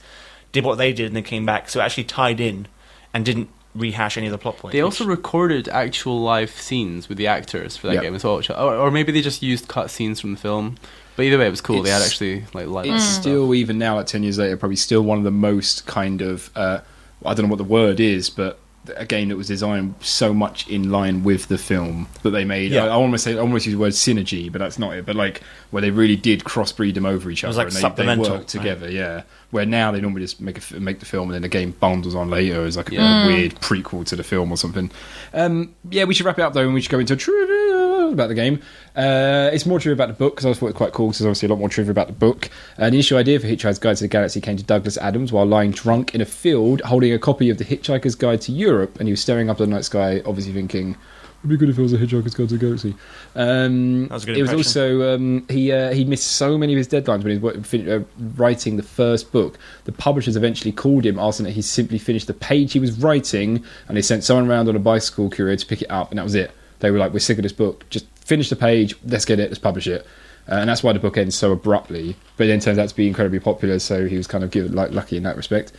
did what they did, and then came back. So it actually tied in and didn't rehash any of the plot points. They also recorded actual live scenes with the actors for that game as well, or maybe they just used cut scenes from the film. But either way, it was cool. They had actually like live. It's still, even now, like 10 years later, probably still one of the most kind of I don't know what the word is, but a game that was designed so much in line with the film that they made. I almost use the word synergy, but that's not it. But like where they really did crossbreed them over each other, like and they worked together. Right? Yeah, where now they normally just make the film and then the game bundles on later as like a weird prequel to the film or something. We should wrap it up though, and we should go into trivia about the game. It's more trivia about the book because I thought it was quite cool. Because there's obviously a lot more trivia about the book. The initial idea for Hitchhiker's Guide to the Galaxy came to Douglas Adams while lying drunk in a field, holding a copy of the Hitchhiker's Guide to Europe, and he was staring up at the night sky, obviously thinking, "It'd be good if it was a Hitchhiker's Guide to the Galaxy." That was a good impression. It was also he missed so many of his deadlines when he was writing the first book. The publishers eventually called him, asking that he simply finish the page he was writing, and they sent someone around on a bicycle courier to pick it up, and that was it. They were like, "We're sick of this book. Just finish the page. Let's get it. Let's publish it." And that's why the book ends so abruptly. But it then turns out to be incredibly popular, so he was kind of lucky in that respect.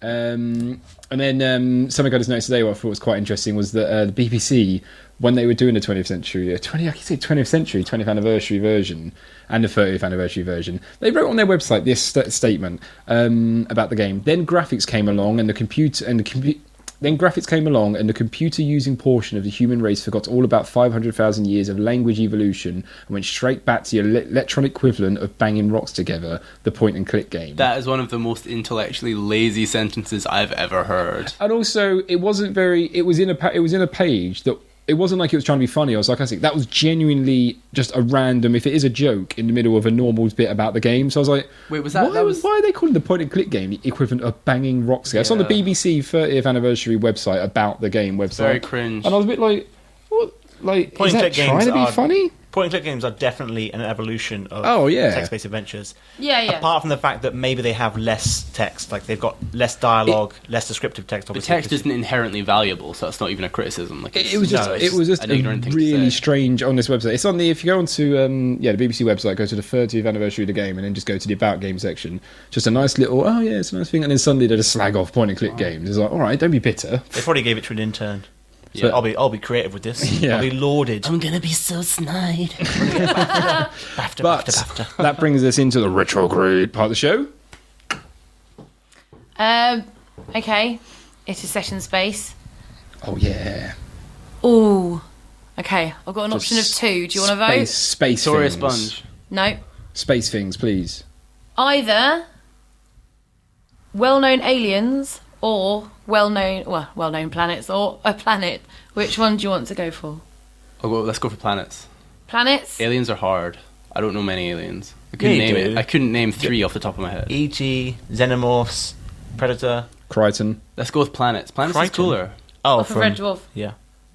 And then something I just noticed today, what I thought was quite interesting, was that the BBC, when they were doing the 20th anniversary version and the 30th anniversary version, they wrote on their website this statement about the game. Then graphics came along, and the computer-using portion of the human race forgot all about 500,000 years of language evolution and went straight back to the electronic equivalent of banging rocks together, the point-and-click game. That is one of the most intellectually lazy sentences I've ever heard. And also, it was in a page that. It wasn't like it was trying to be funny or sarcastic. That was genuinely just a random, if it is a joke, in the middle of a normal bit about the game. So I was like, wait, was that... Why are they calling the point-and-click game the equivalent of banging rocks? Yeah. It's on the BBC 30th anniversary website about the game website. Very cringe. And I was a bit like, what? Like, is that trying to be funny? Point-and-click games are definitely an evolution of text-based adventures. Yeah. Apart from the fact that maybe they have less text, like they've got less dialogue, less descriptive text. Obviously, the text isn't inherently valuable, so that's not even a criticism. Like it was just really strange on this website. It's on the, if you go onto the BBC website, go to the 30th anniversary of the game, and then just go to the About Game section. Just a nice little, it's a nice thing, and then suddenly they just slag off point-and-click games. It's like, all right, don't be bitter. They probably gave it to an intern. So I'll be creative with this. Yeah. I'll be lauded. I'm gonna be so snide. BAFTA. That brings us into the retrograde part of the show. Okay. It's a session space. Oh yeah. Ooh. Okay. I've got an option of two. Do you want to vote? Space Victoria things. Sponge. No. Space things, please. Either well-known aliens or well-known planets, or a planet. Which one do you want to go for? Let's go for planets. Planets? Aliens are hard. I don't know many aliens. I couldn't name three off the top of my head. E.T., Xenomorphs, Predator. Crichton. Let's go with planets. Planets Crichton? is cooler. Oh, For Red Dwarf. Yeah.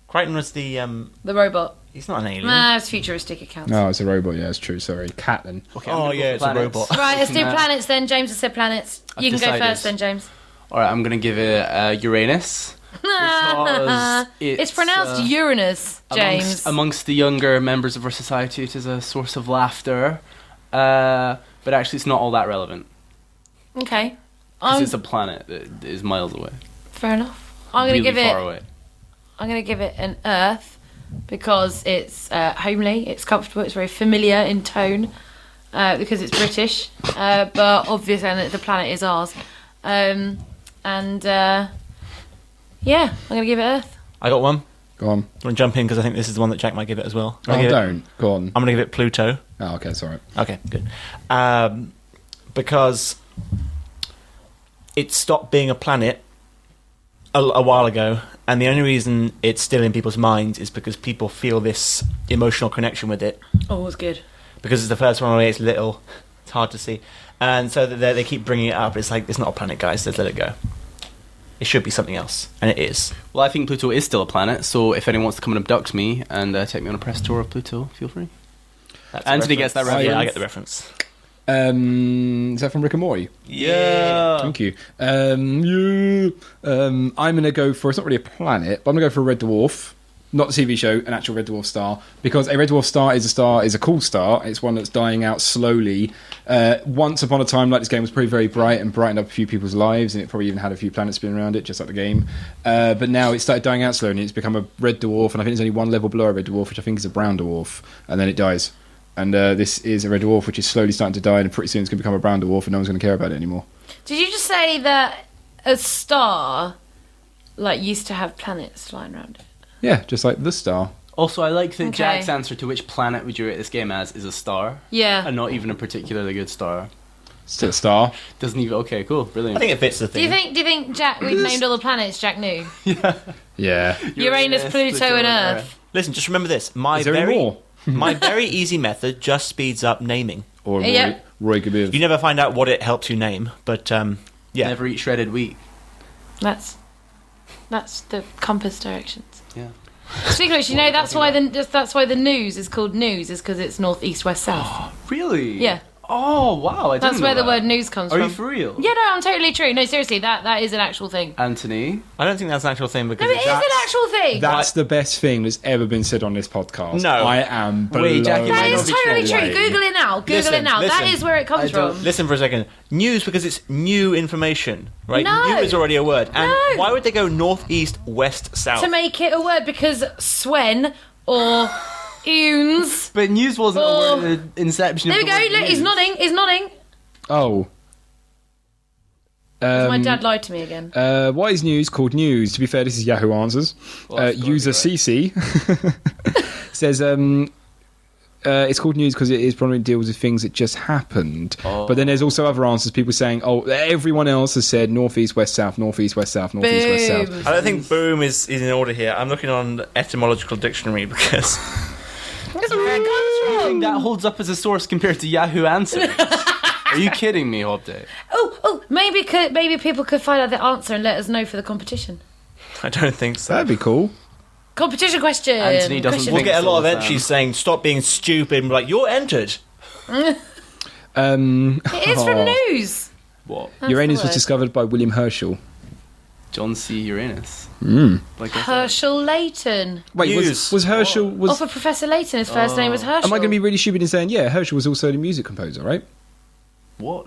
Crichton was the robot. He's not an alien. Nah, it's futuristic accounts. No, it's a robot. Yeah, it's true. Sorry, cat then. Okay, it's a robot. Right, let's do planets then. James has said planets. I've You can decided. go first then, James. Alright, I'm gonna give it Uranus. Because it's pronounced Uranus, James. Amongst the younger members of our society, it is a source of laughter. But actually, it's not all that relevant. Okay. Because it's a planet that is miles away. Fair enough. I'm going to far away. I'm going to give it an Earth because it's homely, it's comfortable, it's very familiar in tone because it's British. But obviously, and the planet is ours. I'm going to give it Earth. I got one. Go on. I'm going to jump in because I think this is the one that Jack might give it as well. Don't. Go on. I'm going to give it Pluto. Oh, okay, it's all right. Okay, good. Because it stopped being a planet a while ago, and the only reason it's still in people's minds is because people feel this emotional connection with it. Oh, it's good. Because it's the first one where it's little, it's hard to see, and so they keep bringing it up. It's like, it's not a planet, guys. Let's let it go. It should be something else, and it is. Well, I think Pluto is still a planet, so if anyone wants to come and abduct me and take me on a press tour of Pluto, feel free. That's Anthony gets that reference. Yeah, I get the reference. Is that from Rick and Morty? Yeah. Thank you. I'm going to go for, it's not really a planet, but I'm going to go for a red dwarf. Not the TV show, an actual red dwarf star. Because a red dwarf star is a cool star. It's one that's dying out slowly. Once upon a time, like, this game was pretty very bright and brightened up a few people's lives, and it probably even had a few planets spinning around it, just like the game. But now it started dying out slowly. It's become a red dwarf, and I think there's only one level below a red dwarf, which I think is a brown dwarf, and then it dies. And this is a red dwarf, which is slowly starting to die, and pretty soon it's going to become a brown dwarf, and no one's going to care about it anymore. Did you just say that a star, like, used to have planets flying around it? Yeah, just like the star. Also, I like that Okay. Jack's answer to which planet would you rate this game as is a star, Yeah. and not even a particularly good star. Still a star. Doesn't even. Okay, cool, brilliant. I think it fits the Do theme. you think Jack, we've named all the planets Jack knew? Yeah. Uranus, Pluto, and Earth. Listen, just remember this. Is there any more? My very easy method just speeds up naming. Or Roy, Yeah. Roy Gabiv. You never find out what it helps you name, but yeah. Never eat shredded wheat. That's the compass directions. Yeah. Speaking of which, you know that's why the news is called news, is because it's north, east, west, south. Really? Yeah. Oh wow! I didn't That's know where the that. word news comes Are from. you for real? Yeah, no, I'm totally true. No, seriously, that is an actual thing. Anthony. I don't think that's an actual thing because No, it is an actual thing. That's the best thing that's ever been said on this podcast. No. I am blown Wait, Jackie, That might is not be totally true. true. Google it now. Google it now. That Listen. is where it comes I don't- from. Listen for a second. News because it's new information, right? No. New is already a word. And No. why would they go north, east, west, south? To make it a word, because Swen or Unes. But news wasn't Oh. a word at the inception. There of we the go. word Look, he's news. nodding. He's nodding. Oh. My dad lied to me again. Why is news called news? To be fair, this is Yahoo Answers. Well, that's gotta be User right. CC says it's called news because it probably deals with things that just happened. Oh. But then there's also other answers. People saying, "Oh, everyone else has said northeast, west, south, northeast, west, south, northeast, west, south." Boom. I don't think boom is in order here. I'm looking on the etymological dictionary because That's where it comes from. That holds up as a source compared to Yahoo Answers. Are you kidding me, Hobday? Oh, maybe people could find out the answer and let us know for the competition. I don't think so. That'd be cool. Competition question. Anthony doesn't Question. We'll think get a lot of so, entries saying stop being stupid and be like, you're entered. It is from news. What? That's Uranus the was word. discovered by William Herschel. John C. Uranus. Like I said. Herschel Layton. Wait, News. was Herschel was? Off of Professor Layton. His first name was Herschel. Am I going to be really stupid in saying Herschel was also the music composer, right? What?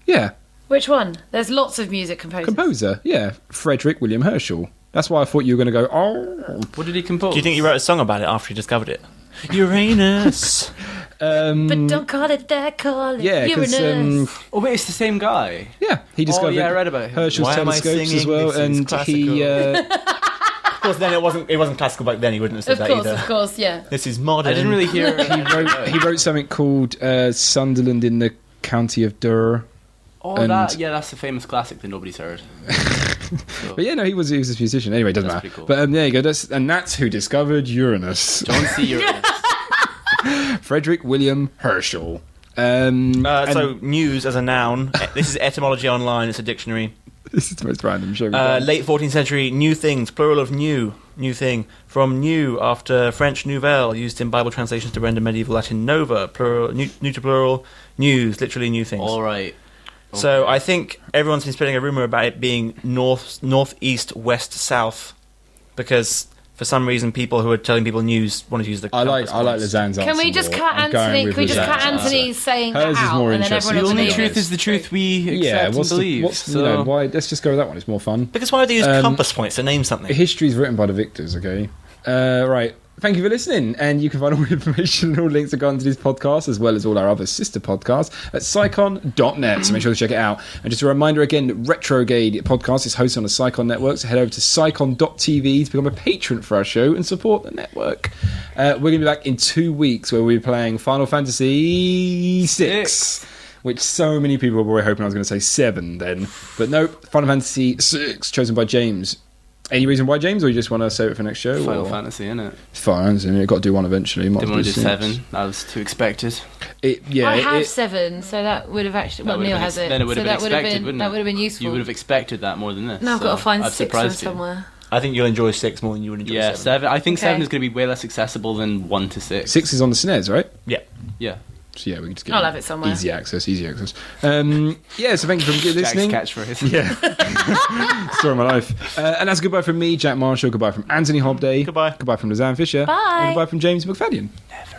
Yeah, Which one? There's lots of music composers. composer. Yeah, Frederick William Herschel. That's why I thought you were going to go. Oh, What did he compose? Do you think he wrote a song about it after he discovered it? Uranus. But don't call it that, call it yeah, because Uranus. Oh wait, it's the same guy. yeah, he discovered yeah, I read about him. Herschel's Why am I telescopes as singing? well, This is and he. Of course, then it wasn't classical back then. He wouldn't have said Of that course, either. of course, yeah. This is modern. I didn't really hear. he wrote something called Sunderland in the county of Durr. Oh, and- that's a famous classic that nobody's heard. So, But yeah, no, he was a musician. Anyway, it doesn't That's matter. pretty cool. But there you go. That's who discovered Uranus. John C. Uranus. Frederick William Herschel. So And news as a noun. This is etymology online. It's a dictionary. this is the most random show. we've done. Late 14th century, new things, plural of new thing. From new, after French nouvelle, used in Bible translations to render medieval Latin nova, plural, new to plural, news, literally new things. All right. So I think everyone's been spreading a rumor about it being north, east, west, south, because for some reason people who are telling people news want to use the. I like compass points. Lizanne's answer. Can we just more. cut I'm going Anthony? with Can we just cut Lizanne's Anthony answer. saying Hers that is out, more and then interesting. everyone The will only believe truth it? is the truth we accept Yeah, and what's believe. So why? Let's just go with that one. It's more fun. Because why would they use Um, compass points to name something? History's written by the victors. Okay. Right. Thank you for listening, and you can find all the information and all links that go onto this podcast, as well as all our other sister podcasts, at psychon.net, so make sure to check it out. And just a reminder again, Retrograde podcast is hosted on the Psychon network, so head over to psychon.tv to become a patron for our show and support the network. We're going to be back in 2 weeks, where we'll be playing Final Fantasy VI. which so many people were hoping I was going to say 7 then. But nope, Final Fantasy 6, chosen by James. Any reason why, James, or you just want to save it for next show? Final or? Fantasy, innit? It's fine, isn't it? You've got to do one eventually. Didn't want to do 7. That was too expected. I have 7, so that would have actually. Well, Neil has it. Then it would so have been that expected, wouldn't it? That would have been useful. You would have expected that more than this. Now I've got to find I've 6 one surprised you. somewhere. I think you'll enjoy 6 more than you would enjoy 7. 7. I think Okay. 7 is going to be way less accessible than 1 to 6. 6 is on the SNES, right? Yeah. Yeah. So yeah, we can just get I'll have it somewhere. Easy access. Yeah, so thank you for listening. Jack's catchphrase. Yeah. Story of my life. And that's goodbye from me, Jack Marshall. Goodbye from Anthony Hobday. Goodbye. Goodbye from Lizanne Fisher. Bye. And goodbye from James McFadden. Never.